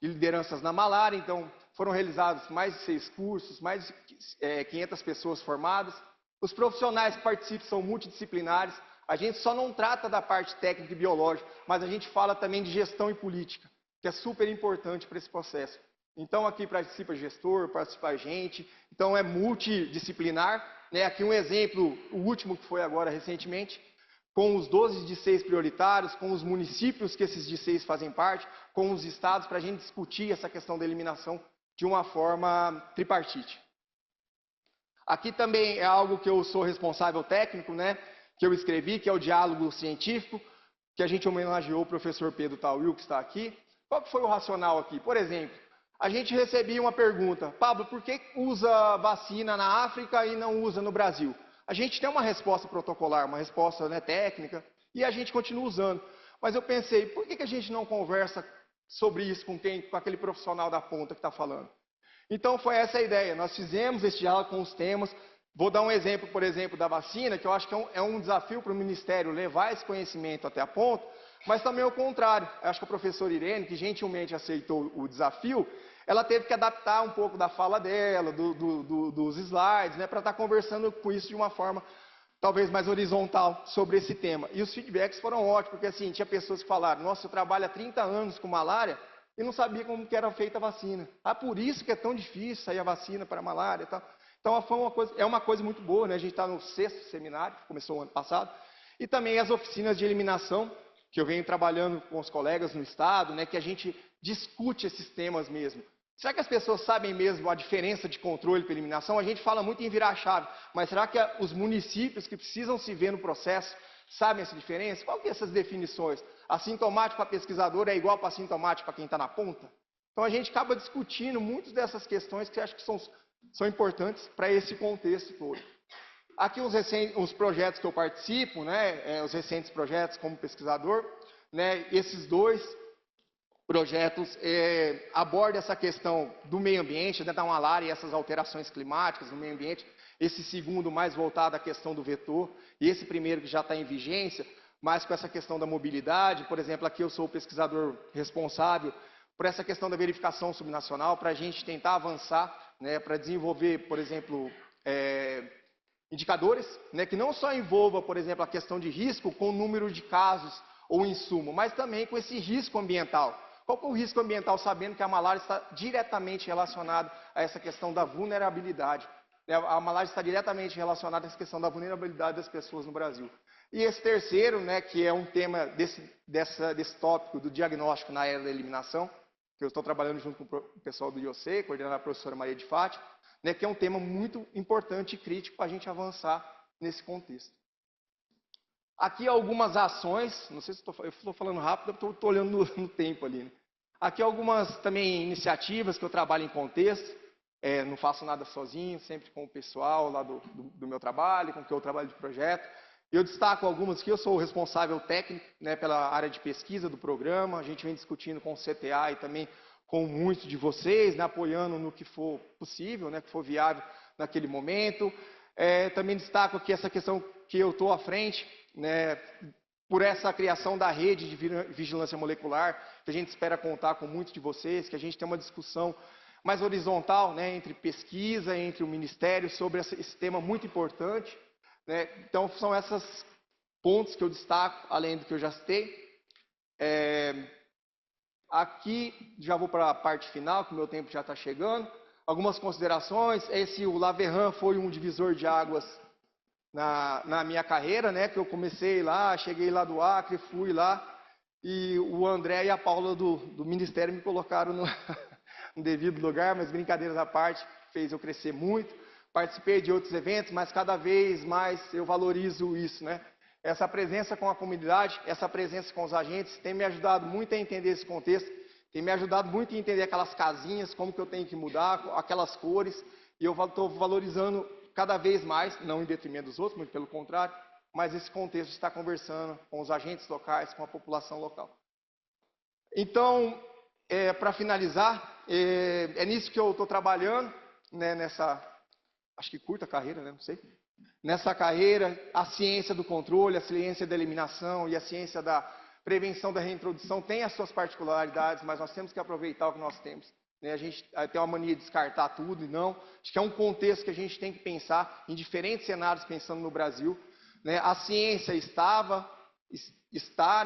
lideranças na malária. Então, foram realizados mais de 6 cursos, mais de 500 pessoas formadas. Os profissionais que participam são multidisciplinares. A gente só não trata da parte técnica e biológica, mas a gente fala também de gestão e política, que é super importante para esse processo. Então, aqui participa gestor, participa agente, então é multidisciplinar, né? Aqui um exemplo, o último que foi agora recentemente, com os 12 DCEs prioritários, com os municípios que esses DCEs fazem parte, com os estados, para a gente discutir essa questão da eliminação de uma forma tripartite. Aqui também é algo que eu sou responsável técnico, né? Que eu escrevi, que é o diálogo científico, que a gente homenageou o professor Pedro Tauil, que está aqui. Qual que foi o racional aqui? Por exemplo, a gente recebia uma pergunta, Pablo, por que usa vacina na África e não usa no Brasil? A gente tem uma resposta protocolar, uma resposta, né, técnica, e a gente continua usando. Mas eu pensei, por que a gente não conversa sobre isso com aquele profissional da ponta que está falando? Então foi essa a ideia, nós fizemos esse diálogo com os temas. Vou dar um exemplo, por exemplo, da vacina, que eu acho que é um desafio para o Ministério levar esse conhecimento até a ponta, mas também o contrário. Eu acho que a professora Irene, que gentilmente aceitou o desafio, ela teve que adaptar um pouco da fala dela, dos slides, né, para estar conversando com isso de uma forma talvez mais horizontal sobre esse tema. E os feedbacks foram ótimos, porque assim, tinha pessoas que falaram, nossa, eu trabalho há 30 anos com malária e não sabia como que era feita a vacina. Ah, por isso que é tão difícil sair a vacina para a malária e tal. Então, é uma coisa muito boa, né? A gente está no 6º seminário, que começou o ano passado, e também as oficinas de eliminação, que eu venho trabalhando com os colegas no Estado, né? Que a gente discute esses temas mesmo. Será que as pessoas sabem mesmo a diferença de controle para eliminação? A gente fala muito em virar a chave, mas será que os municípios que precisam se ver no processo sabem essa diferença? Qual que é essas definições? Assintomático para pesquisador é igual para assintomático para quem está na ponta? Então a gente acaba discutindo muitas dessas questões que eu acho que são importantes para esse contexto todo. Aqui os projetos que eu participo, né, os recentes projetos como pesquisador, né, esses 2 projetos abordam essa questão do meio ambiente, da malária e essas alterações climáticas no meio ambiente. Esse segundo mais voltado à questão do vetor, e esse primeiro que já está em vigência, mais com essa questão da mobilidade. Por exemplo, aqui eu sou o pesquisador responsável por essa questão da verificação subnacional, para a gente tentar avançar, né, para desenvolver, por exemplo, indicadores, né, que não só envolva, por exemplo, a questão de risco com o número de casos ou insumo, mas também com esse risco ambiental. Qual que é o risco ambiental, sabendo que a malária está diretamente relacionada a essa questão da vulnerabilidade? A malária está diretamente relacionada a essa questão da vulnerabilidade das pessoas no Brasil. E esse terceiro, né, que é um tema desse tópico do diagnóstico na era da eliminação, que eu estou trabalhando junto com o pessoal do IOC, coordenado a professora Maria de Fátima, né, que é um tema muito importante e crítico para a gente avançar nesse contexto. Aqui algumas ações, não sei se eu estou falando rápido, eu estou olhando no tempo ali, né? Aqui algumas também iniciativas que eu trabalho em contexto, não faço nada sozinho, sempre com o pessoal lá do meu trabalho, com que eu trabalho de projeto. Eu destaco algumas que eu sou o responsável técnico, né, pela área de pesquisa do programa, a gente vem discutindo com o CTA e também com muitos de vocês, né, apoiando no que for possível, né, que for viável naquele momento. Também destaco aqui essa questão que eu estou à frente, né, por essa criação da rede de vigilância molecular, que a gente espera contar com muitos de vocês, que a gente tem uma discussão mais horizontal, né, entre pesquisa, entre o Ministério, sobre esse tema muito importante, né? Então, são esses pontos que eu destaco, além do que eu já citei. Aqui, já vou para a parte final, que o meu tempo já está chegando. Algumas considerações. O Laverran foi um divisor de águas na minha carreira, né, que eu comecei lá, cheguei lá do Acre, fui lá, e o André e a Paula do Ministério me colocaram no devido lugar, mas brincadeiras à parte, fez eu crescer muito. Participei de outros eventos, mas cada vez mais eu valorizo isso, né? Essa presença com a comunidade, essa presença com os agentes, tem me ajudado muito a entender esse contexto, tem me ajudado muito a entender aquelas casinhas, como que eu tenho que mudar, aquelas cores, e eu estou valorizando cada vez mais, não em detrimento dos outros, muito pelo contrário, mas esse contexto de estar conversando com os agentes locais, com a população local. Então, para finalizar, é nisso que eu estou trabalhando, né, nessa, acho que curta carreira, né, não sei, nessa carreira, a ciência do controle, a ciência da eliminação e a ciência da prevenção da reintrodução tem as suas particularidades, mas nós temos que aproveitar o que nós temos. A gente tem uma mania de descartar tudo, e não. Acho que é um contexto que a gente tem que pensar em diferentes cenários, pensando no Brasil. A ciência está,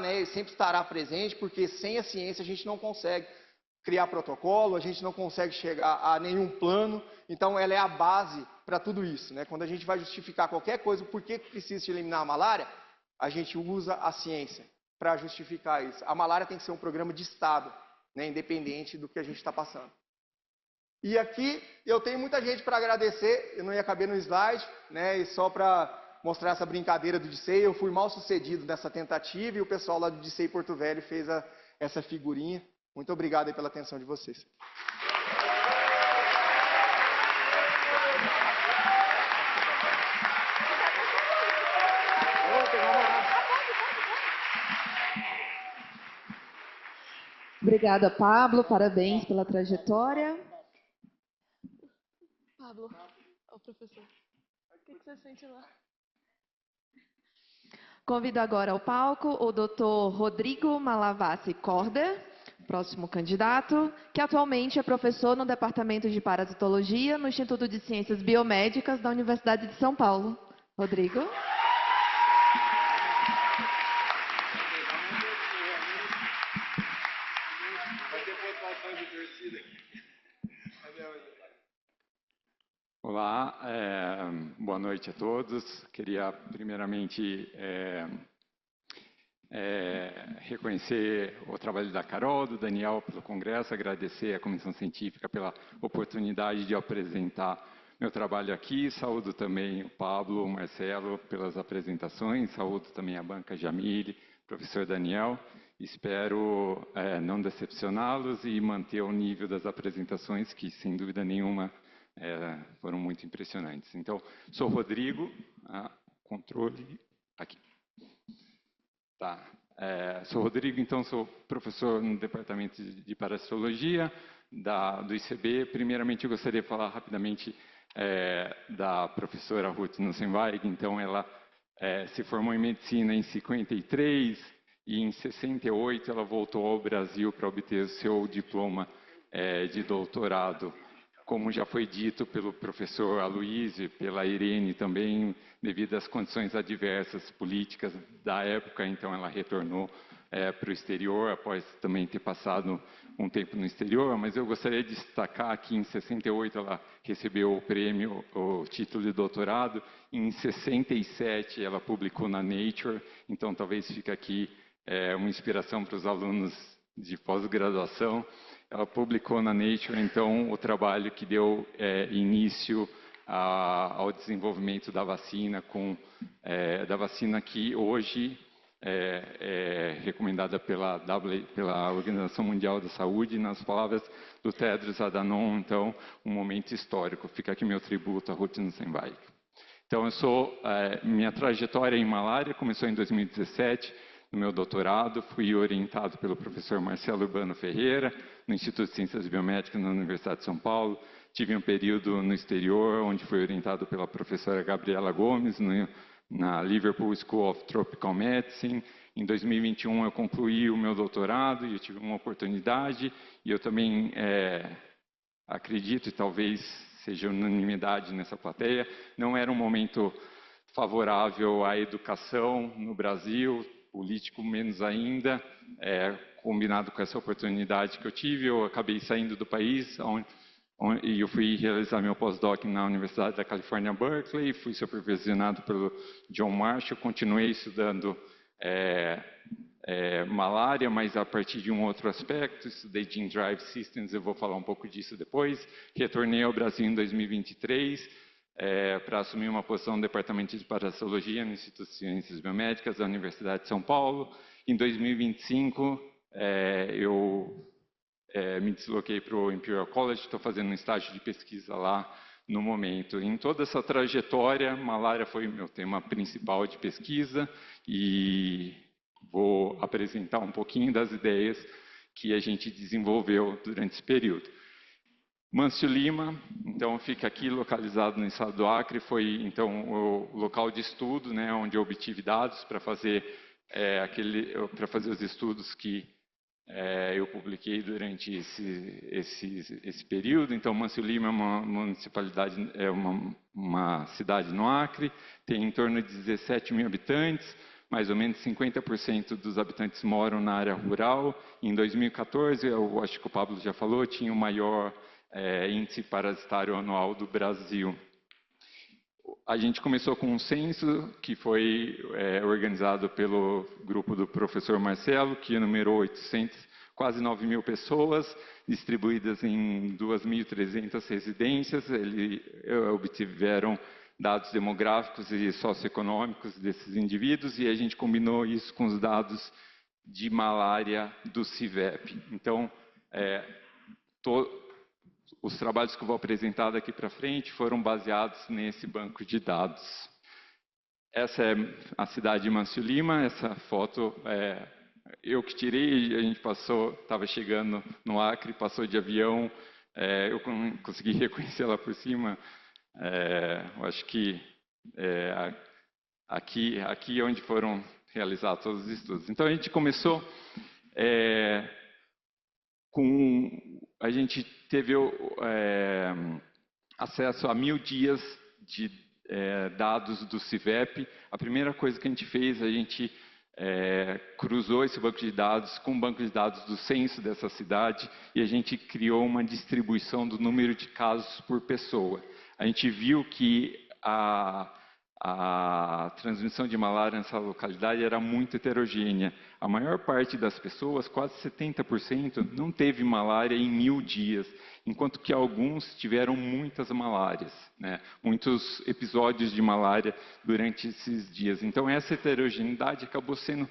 né, e sempre estará presente, porque sem a ciência a gente não consegue criar protocolo, a gente não consegue chegar a nenhum plano. Então, ela é a base para tudo isso, né? Quando a gente vai justificar qualquer coisa, por que precisa eliminar a malária, a gente usa a ciência para justificar isso. A malária tem que ser um programa de Estado, né, independente do que a gente está passando. E aqui eu tenho muita gente para agradecer, eu não ia caber no slide, né, e só para mostrar essa brincadeira do Dicei, eu fui mal sucedido nessa tentativa e o pessoal lá do Dicei Porto Velho fez essa figurinha. Muito obrigado aí pela atenção de vocês. Obrigada, Pablo. Parabéns pela trajetória. Pablo, o professor, o que você sente lá? Convido agora ao palco o Dr. Rodrigo Malavasi Corder, próximo candidato, que atualmente é professor no Departamento de Parasitologia no Instituto de Ciências Biomédicas da Universidade de São Paulo. Rodrigo. noite a todos. Queria, primeiramente, reconhecer o trabalho da Carol, do Daniel pelo Congresso, agradecer à Comissão Científica pela oportunidade de apresentar meu trabalho aqui. Saúdo também o Pablo, o Marcelo pelas apresentações, saúdo também a banca Jamile, professor Daniel. Espero não decepcioná-los e manter o nível das apresentações, que sem dúvida nenhuma foram muito impressionantes. Então, sou Rodrigo, controle aqui. Tá. Sou Rodrigo, então sou professor no Departamento de Parasitologia do ICB. Primeiramente, eu gostaria de falar rapidamente da professora Ruth Nussenweig. Então, ela se formou em medicina em 53 e em 68 ela voltou ao Brasil para obter o seu diploma de doutorado. Como já foi dito pelo professor Aloysio e pela Irene também, devido às condições adversas políticas da época, então ela retornou para o exterior, após também ter passado um tempo no exterior. Mas eu gostaria de destacar que em 68 ela recebeu o prêmio, o título de doutorado, em 67 ela publicou na Nature, então talvez fique aqui uma inspiração para os alunos de pós-graduação. Ela publicou na Nature, então, o trabalho que deu início ao desenvolvimento da vacina, da vacina que hoje é recomendada pela Organização Mundial da Saúde, nas palavras do Tedros Adhanom. Então, um momento histórico. Fica aqui meu tributo a Ruth Nussenweig. Então, minha trajetória em malária começou em 2017, no meu doutorado. Fui orientado pelo professor Marcelo Urbano Ferreira, no Instituto de Ciências Biomédicas na Universidade de São Paulo. Tive um período no exterior, onde fui orientado pela professora Gabriela Gomes, na Liverpool School of Tropical Medicine. Em 2021 eu concluí o meu doutorado e eu tive uma oportunidade, e eu também acredito, e talvez seja unanimidade nessa plateia, não era um momento favorável à educação no Brasil, político menos ainda. Combinado com essa oportunidade que eu tive, eu acabei saindo do país, e eu fui realizar meu pós-doc na Universidade da Califórnia, Berkeley. Fui supervisionado pelo John Marshall. Continuei estudando malária, mas a partir de um outro aspecto. Estudei Gene Drive Systems, eu vou falar um pouco disso depois. Retornei ao Brasil em 2023 para assumir uma posição no Departamento de Parasitologia no Instituto de Ciências Biomédicas da Universidade de São Paulo. Em 2025, eu me desloquei para o Imperial College, estou fazendo um estágio de pesquisa lá no momento. Em toda essa trajetória, malária foi o meu tema principal de pesquisa, e vou apresentar um pouquinho das ideias que a gente desenvolveu durante esse período. Mâncio Lima, então, fica aqui localizado no estado do Acre. Foi, então, o local de estudo, né, onde eu obtive dados para fazer os estudos que eu publiquei durante esse período. Então, Mâncio Lima é uma municipalidade, uma cidade no Acre, tem em torno de 17 mil habitantes, mais ou menos 50% dos habitantes moram na área rural. Em 2014, eu acho que o Pablo já falou, tinha o maior índice parasitário anual do Brasil. A gente começou com um censo que foi organizado pelo grupo do professor Marcelo, que enumerou quase 9 mil pessoas, distribuídas em 2.300 residências. Eles obtiveram dados demográficos e socioeconômicos desses indivíduos, e a gente combinou isso com os dados de malária do CIVEP. Então, os trabalhos que eu vou apresentar daqui para frente foram baseados nesse banco de dados. Essa é a cidade de Mâncio Lima. Essa foto eu que tirei. A gente estava chegando no Acre, passou de avião, eu consegui reconhecê-la por cima. Eu acho que aqui é onde foram realizados todos os estudos. Então, a gente começou a gente teve acesso a 1000 dias de dados do CIVEP. A primeira coisa que a gente fez, a gente cruzou esse banco de dados com o banco de dados do censo dessa cidade, e a gente criou uma distribuição do número de casos por pessoa. A gente viu que a transmissão de malária nessa localidade era muito heterogênea. A maior parte das pessoas, quase 70%, não teve malária em 1000 dias, enquanto que alguns tiveram muitas malárias, né? Muitos episódios de malária durante esses dias. Então, essa heterogeneidade acabou sendo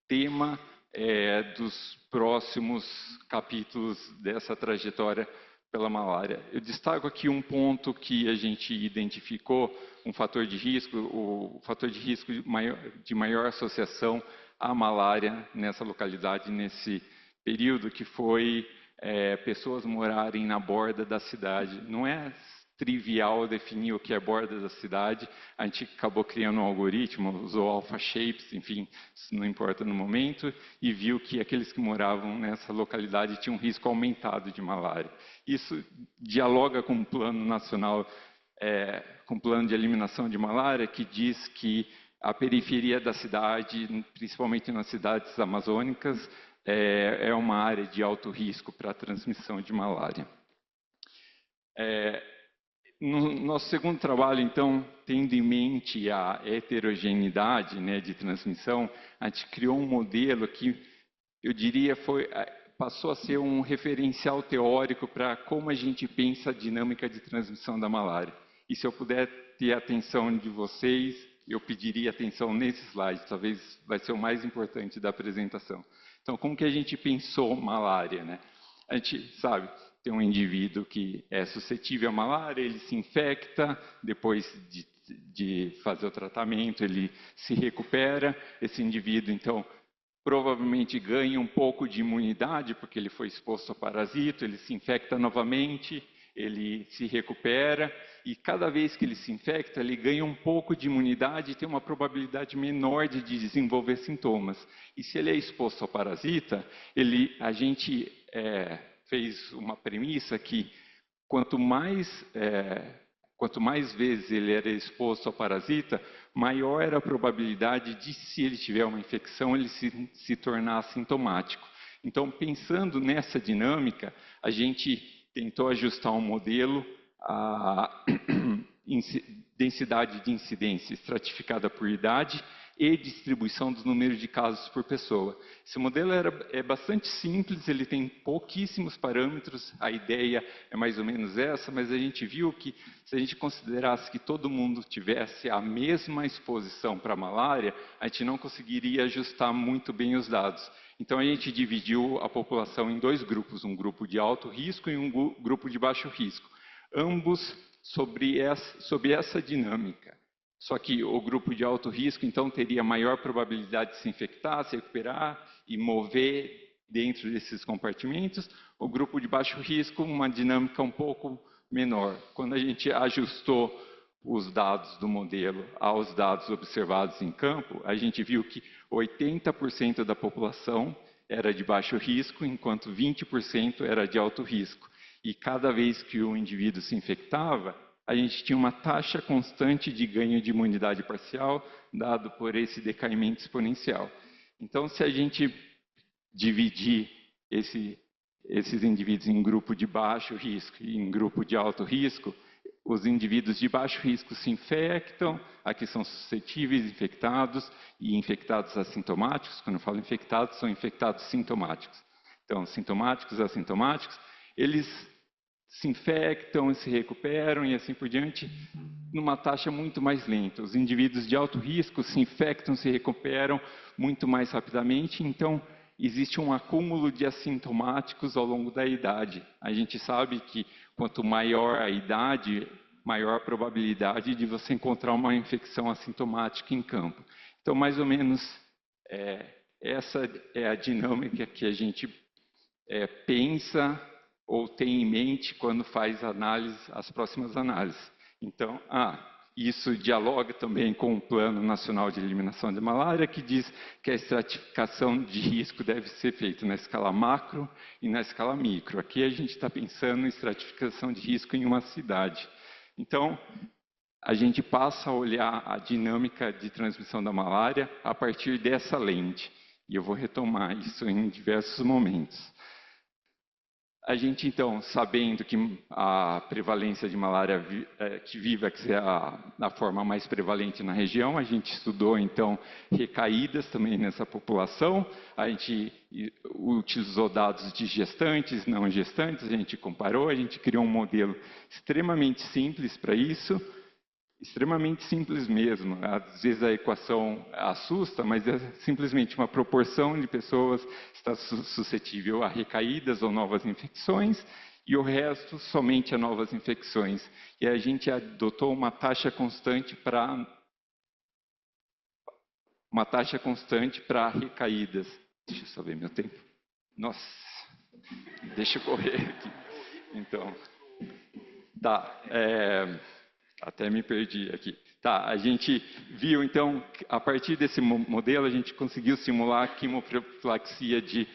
tema dos próximos capítulos dessa trajetória pela malária. Eu destaco aqui um ponto que a gente identificou, um fator de risco, o fator de risco de maior associação à malária nessa localidade, nesse período, que foi pessoas morarem na borda da cidade. Não é trivial definir o que é borda da cidade, a gente acabou criando um algoritmo, usou alpha shapes, enfim, isso não importa no momento, e viu que aqueles que moravam nessa localidade tinham um risco aumentado de malária. Isso dialoga com o plano nacional, com o plano de eliminação de malária, que diz que a periferia da cidade, principalmente nas cidades amazônicas, é uma área de alto risco para a transmissão de malária. No nosso segundo trabalho, então, tendo em mente a heterogeneidade, né, de transmissão, a gente criou um modelo que, eu diria, passou a ser um referencial teórico para como a gente pensa a dinâmica de transmissão da malária. E se eu puder ter a atenção de vocês, eu pediria atenção nesse slide, talvez vai ser o mais importante da apresentação. Então, como que a gente pensou malária, né? A gente sabe, tem um indivíduo que é suscetível à malária, ele se infecta, depois de fazer o tratamento, ele se recupera. Esse indivíduo, então, provavelmente ganha um pouco de imunidade, porque ele foi exposto ao parasito, ele se infecta novamente, ele se recupera, e cada vez que ele se infecta, ele ganha um pouco de imunidade e tem uma probabilidade menor de desenvolver sintomas. E se ele é exposto ao parasita, a gente fez uma premissa que quanto mais vezes ele era exposto ao parasita, maior era a probabilidade de, se ele tiver uma infecção, ele se tornar assintomático. Então, pensando nessa dinâmica, a gente tentou ajustar um modelo, a densidade de incidência estratificada por idade e distribuição dos números de casos por pessoa. Esse modelo é bastante simples, ele tem pouquíssimos parâmetros, a ideia é mais ou menos essa, mas a gente viu que, se a gente considerasse que todo mundo tivesse a mesma exposição para a malária, a gente não conseguiria ajustar muito bem os dados. Então, a gente dividiu a população em dois grupos, um grupo de alto risco e um grupo de baixo risco, ambos sobre essa dinâmica. Só que o grupo de alto risco, então, teria maior probabilidade de se infectar, se recuperar e mover dentro desses compartimentos. O grupo de baixo risco, uma dinâmica um pouco menor. Quando a gente ajustou os dados do modelo aos dados observados em campo, a gente viu que 80% da população era de baixo risco, enquanto 20% era de alto risco. E cada vez que o indivíduo se infectava, a gente tinha uma taxa constante de ganho de imunidade parcial, dado por esse decaimento exponencial. Então, se a gente dividir esses indivíduos em grupo de baixo risco e em grupo de alto risco, os indivíduos de baixo risco se infectam, aqui são suscetíveis, infectados e infectados assintomáticos. Quando eu falo infectados, são infectados sintomáticos. Então, sintomáticos, assintomáticos, eles se infectam e se recuperam e assim por diante, numa taxa muito mais lenta. Os indivíduos de alto risco se infectam, se recuperam muito mais rapidamente, então existe um acúmulo de assintomáticos ao longo da idade. A gente sabe que quanto maior a idade, maior a probabilidade de você encontrar uma infecção assintomática em campo. Então, mais ou menos, essa é a dinâmica que a gente pensa ou tem em mente quando faz as próximas análises. Então, isso dialoga também com o Plano Nacional de Eliminação de Malária, que diz que a estratificação de risco deve ser feita na escala macro e na escala micro. Aqui a gente está pensando em estratificação de risco em uma cidade. Então, a gente passa a olhar a dinâmica de transmissão da malária a partir dessa lente. E eu vou retomar isso em diversos momentos. A gente, então, sabendo que a prevalência de malária que vivax é a forma mais prevalente na região, a gente estudou, então, recaídas também nessa população. A gente utilizou dados de gestantes, não gestantes, a gente comparou, a gente criou um modelo extremamente simples para isso. Extremamente simples mesmo. Às vezes a equação assusta, mas é simplesmente uma proporção de pessoas está suscetível a recaídas ou novas infecções e o resto somente a novas infecções. E a gente adotou uma taxa constante para recaídas. Deixa eu só ver meu tempo. Nossa, deixa eu correr aqui. Então, tá. Até me perdi aqui. Tá, a gente viu, então, a partir desse modelo, a gente conseguiu simular a quimoprofilaxia de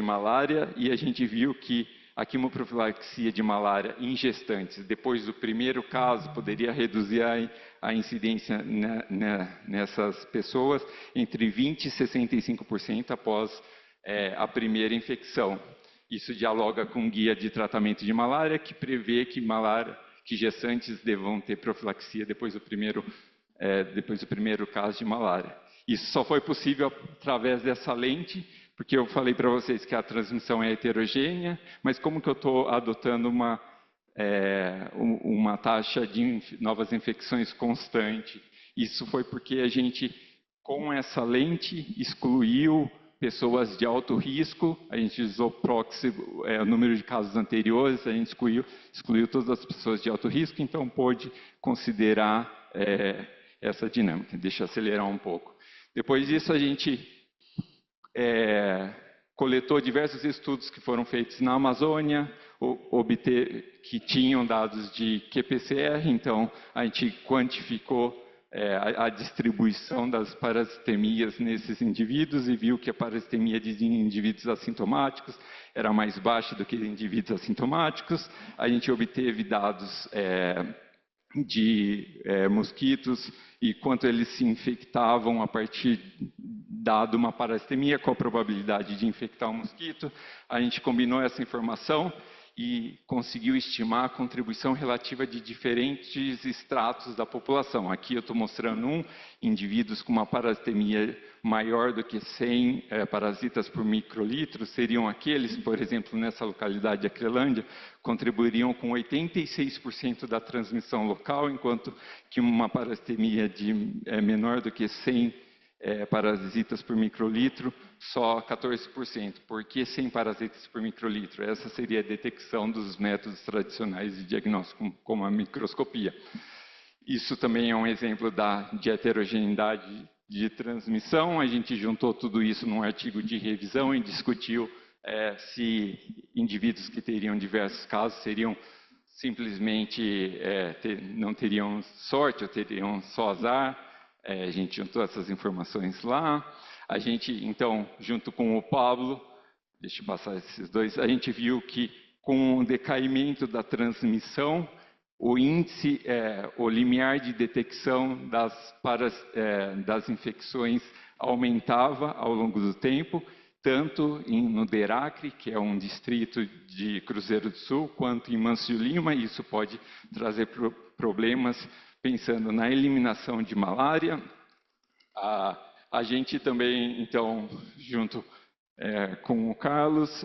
malária e a gente viu que a quimoprofilaxia de malária em gestantes, depois do primeiro caso, poderia reduzir a incidência nessas pessoas entre 20% e 65% após a primeira infecção. Isso dialoga com o guia de tratamento de malária, que prevê que gestantes devam ter profilaxia depois do primeiro caso de malária. Isso só foi possível através dessa lente, porque eu falei para vocês que a transmissão é heterogênea, mas como que eu estou adotando uma taxa de novas infecções constante? Isso foi porque a gente, com essa lente, excluiu pessoas de alto risco, a gente usou proxy, o número de casos anteriores, a gente excluiu todas as pessoas de alto risco, então pôde considerar essa dinâmica. Deixa eu acelerar um pouco. Depois disso, a gente coletou diversos estudos que foram feitos na Amazônia, que tinham dados de QPCR, então a gente quantificou a distribuição das parasitemias nesses indivíduos e viu que a parasitemia de indivíduos assintomáticos era mais baixa do que de indivíduos assintomáticos. A gente obteve dados de mosquitos e quanto eles se infectavam a partir dado uma parasitemia, qual a probabilidade de infectar um mosquito. A gente combinou essa informação e conseguiu estimar a contribuição relativa de diferentes estratos da população. Aqui eu estou mostrando indivíduos com uma parasitemia maior do que 100 parasitas por microlitro, seriam aqueles, por exemplo, nessa localidade de Acrelândia, contribuiriam com 86% da transmissão local, enquanto que uma parasitemia menor do que 100 parasitas por microlitro, só 14%. Por que 100 parasitas por microlitro? Essa seria a detecção dos métodos tradicionais de diagnóstico, como a microscopia. Isso também é um exemplo de heterogeneidade de transmissão. A gente juntou tudo isso num artigo de revisão e discutiu se indivíduos que teriam diversos casos seriam simplesmente não teriam sorte ou teriam só azar. A gente juntou essas informações lá. A gente, então, junto com o Pablo, deixa eu passar esses dois, a gente viu que com o decaimento da transmissão, o índice, o limiar de detecção das infecções aumentava ao longo do tempo, tanto no Deracre, que é um distrito de Cruzeiro do Sul, quanto em Mâncio Lima. Isso pode trazer problemas pensando na eliminação de malária. A gente também, então, junto com o Carlos,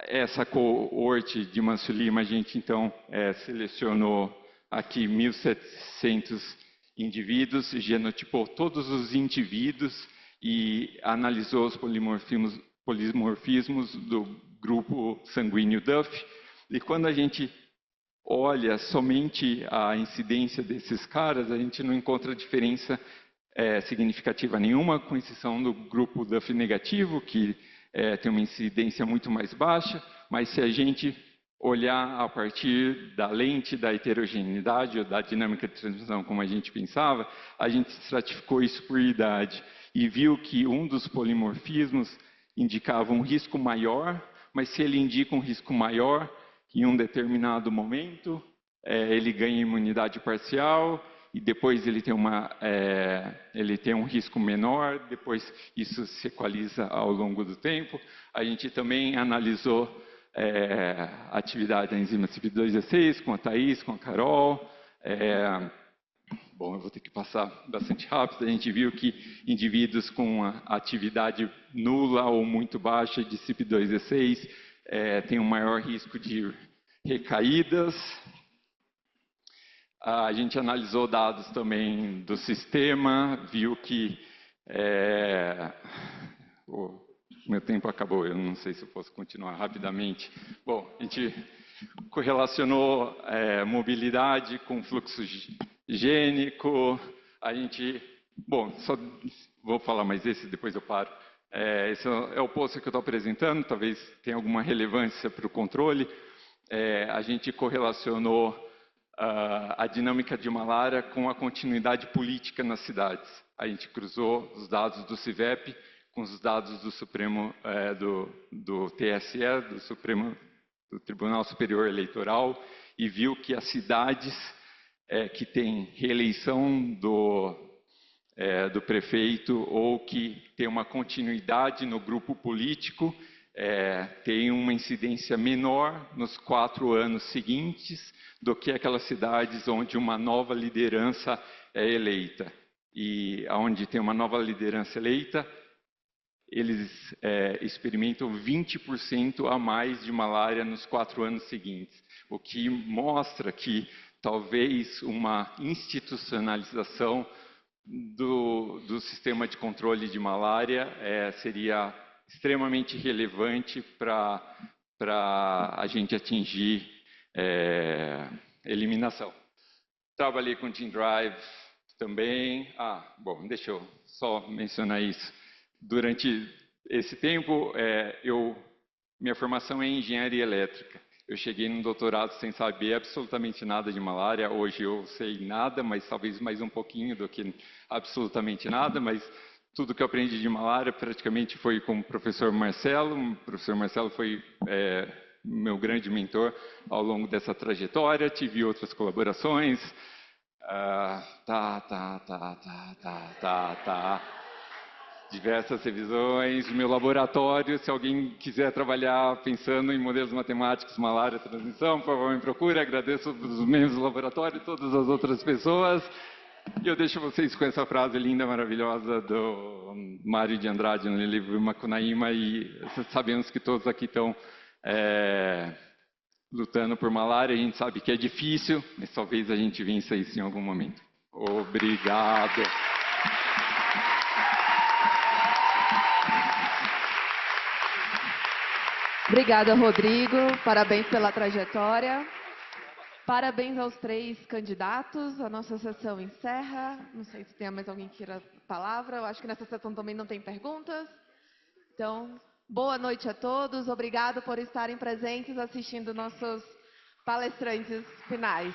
essa coorte de Mâncio Lima, a gente, então, selecionou aqui 1.700 indivíduos, genotipou todos os indivíduos e analisou os polimorfismos do grupo sanguíneo Duff. E quando a gente olha somente a incidência desses caras, a gente não encontra diferença significativa nenhuma, com exceção do grupo Duff negativo, que tem uma incidência muito mais baixa, mas se a gente olhar a partir da lente da heterogeneidade ou da dinâmica de transmissão, como a gente pensava, a gente estratificou isso por idade e viu que um dos polimorfismos indicava um risco maior, mas se ele indica um risco maior, em um determinado momento, ele ganha imunidade parcial, e depois ele tem um risco menor, depois isso se equaliza ao longo do tempo. A gente também analisou a atividade da enzima CYP2D6 com a Thaís, com a Carol. Bom, eu vou ter que passar bastante rápido. A gente viu que indivíduos com atividade nula ou muito baixa de CYP2D6 têm um maior risco de recaídas. A gente analisou dados também do sistema, viu que... O meu tempo acabou, eu não sei se eu posso continuar rapidamente. Bom, a gente correlacionou mobilidade com fluxo higiênico. A gente... Bom, só vou falar mais esse, depois eu paro. Esse é o posto que eu estou apresentando, talvez tenha alguma relevância para o controle. A gente correlacionou a dinâmica de malária com a continuidade política nas cidades. A gente cruzou os dados do CIVEP com os dados do Supremo, do TSE, do Tribunal Superior Eleitoral, e viu que as cidades que têm reeleição do prefeito ou que tem uma continuidade no grupo político tem uma incidência menor nos 4 anos seguintes do que aquelas cidades onde uma nova liderança é eleita. E onde tem uma nova liderança eleita, eles experimentam 20% a mais de malária nos 4 anos seguintes, o que mostra que talvez uma institucionalização do sistema de controle de malária seria extremamente relevante para a gente atingir eliminação. Trabalhei com Team Drive também. Bom, deixa eu só mencionar isso. Durante esse tempo, minha formação é em engenharia elétrica. Eu cheguei no doutorado sem saber absolutamente nada de malária. Hoje eu sei nada, mas talvez mais um pouquinho do que absolutamente nada, mas tudo que eu aprendi de malária praticamente foi com o professor Marcelo. O professor Marcelo foi meu grande mentor ao longo dessa trajetória. Tive outras colaborações. Diversas revisões. Meu laboratório, se alguém quiser trabalhar pensando em modelos matemáticos, malária, transmissão, por favor, me procure. Agradeço os membros do laboratório e todas as outras pessoas. E eu deixo vocês com essa frase linda, maravilhosa do Mário de Andrade no livro Macunaíma, e sabemos que todos aqui estão lutando por malária. A gente sabe que é difícil, mas talvez a gente vença isso em algum momento. Obrigado. Obrigada, Rodrigo. Parabéns pela trajetória. Parabéns aos 3 candidatos. A nossa sessão encerra. Não sei se tem mais alguém que queira a palavra. Eu acho que nessa sessão também não tem perguntas. Então, boa noite a todos. Obrigado por estarem presentes assistindo nossos palestrantes finais.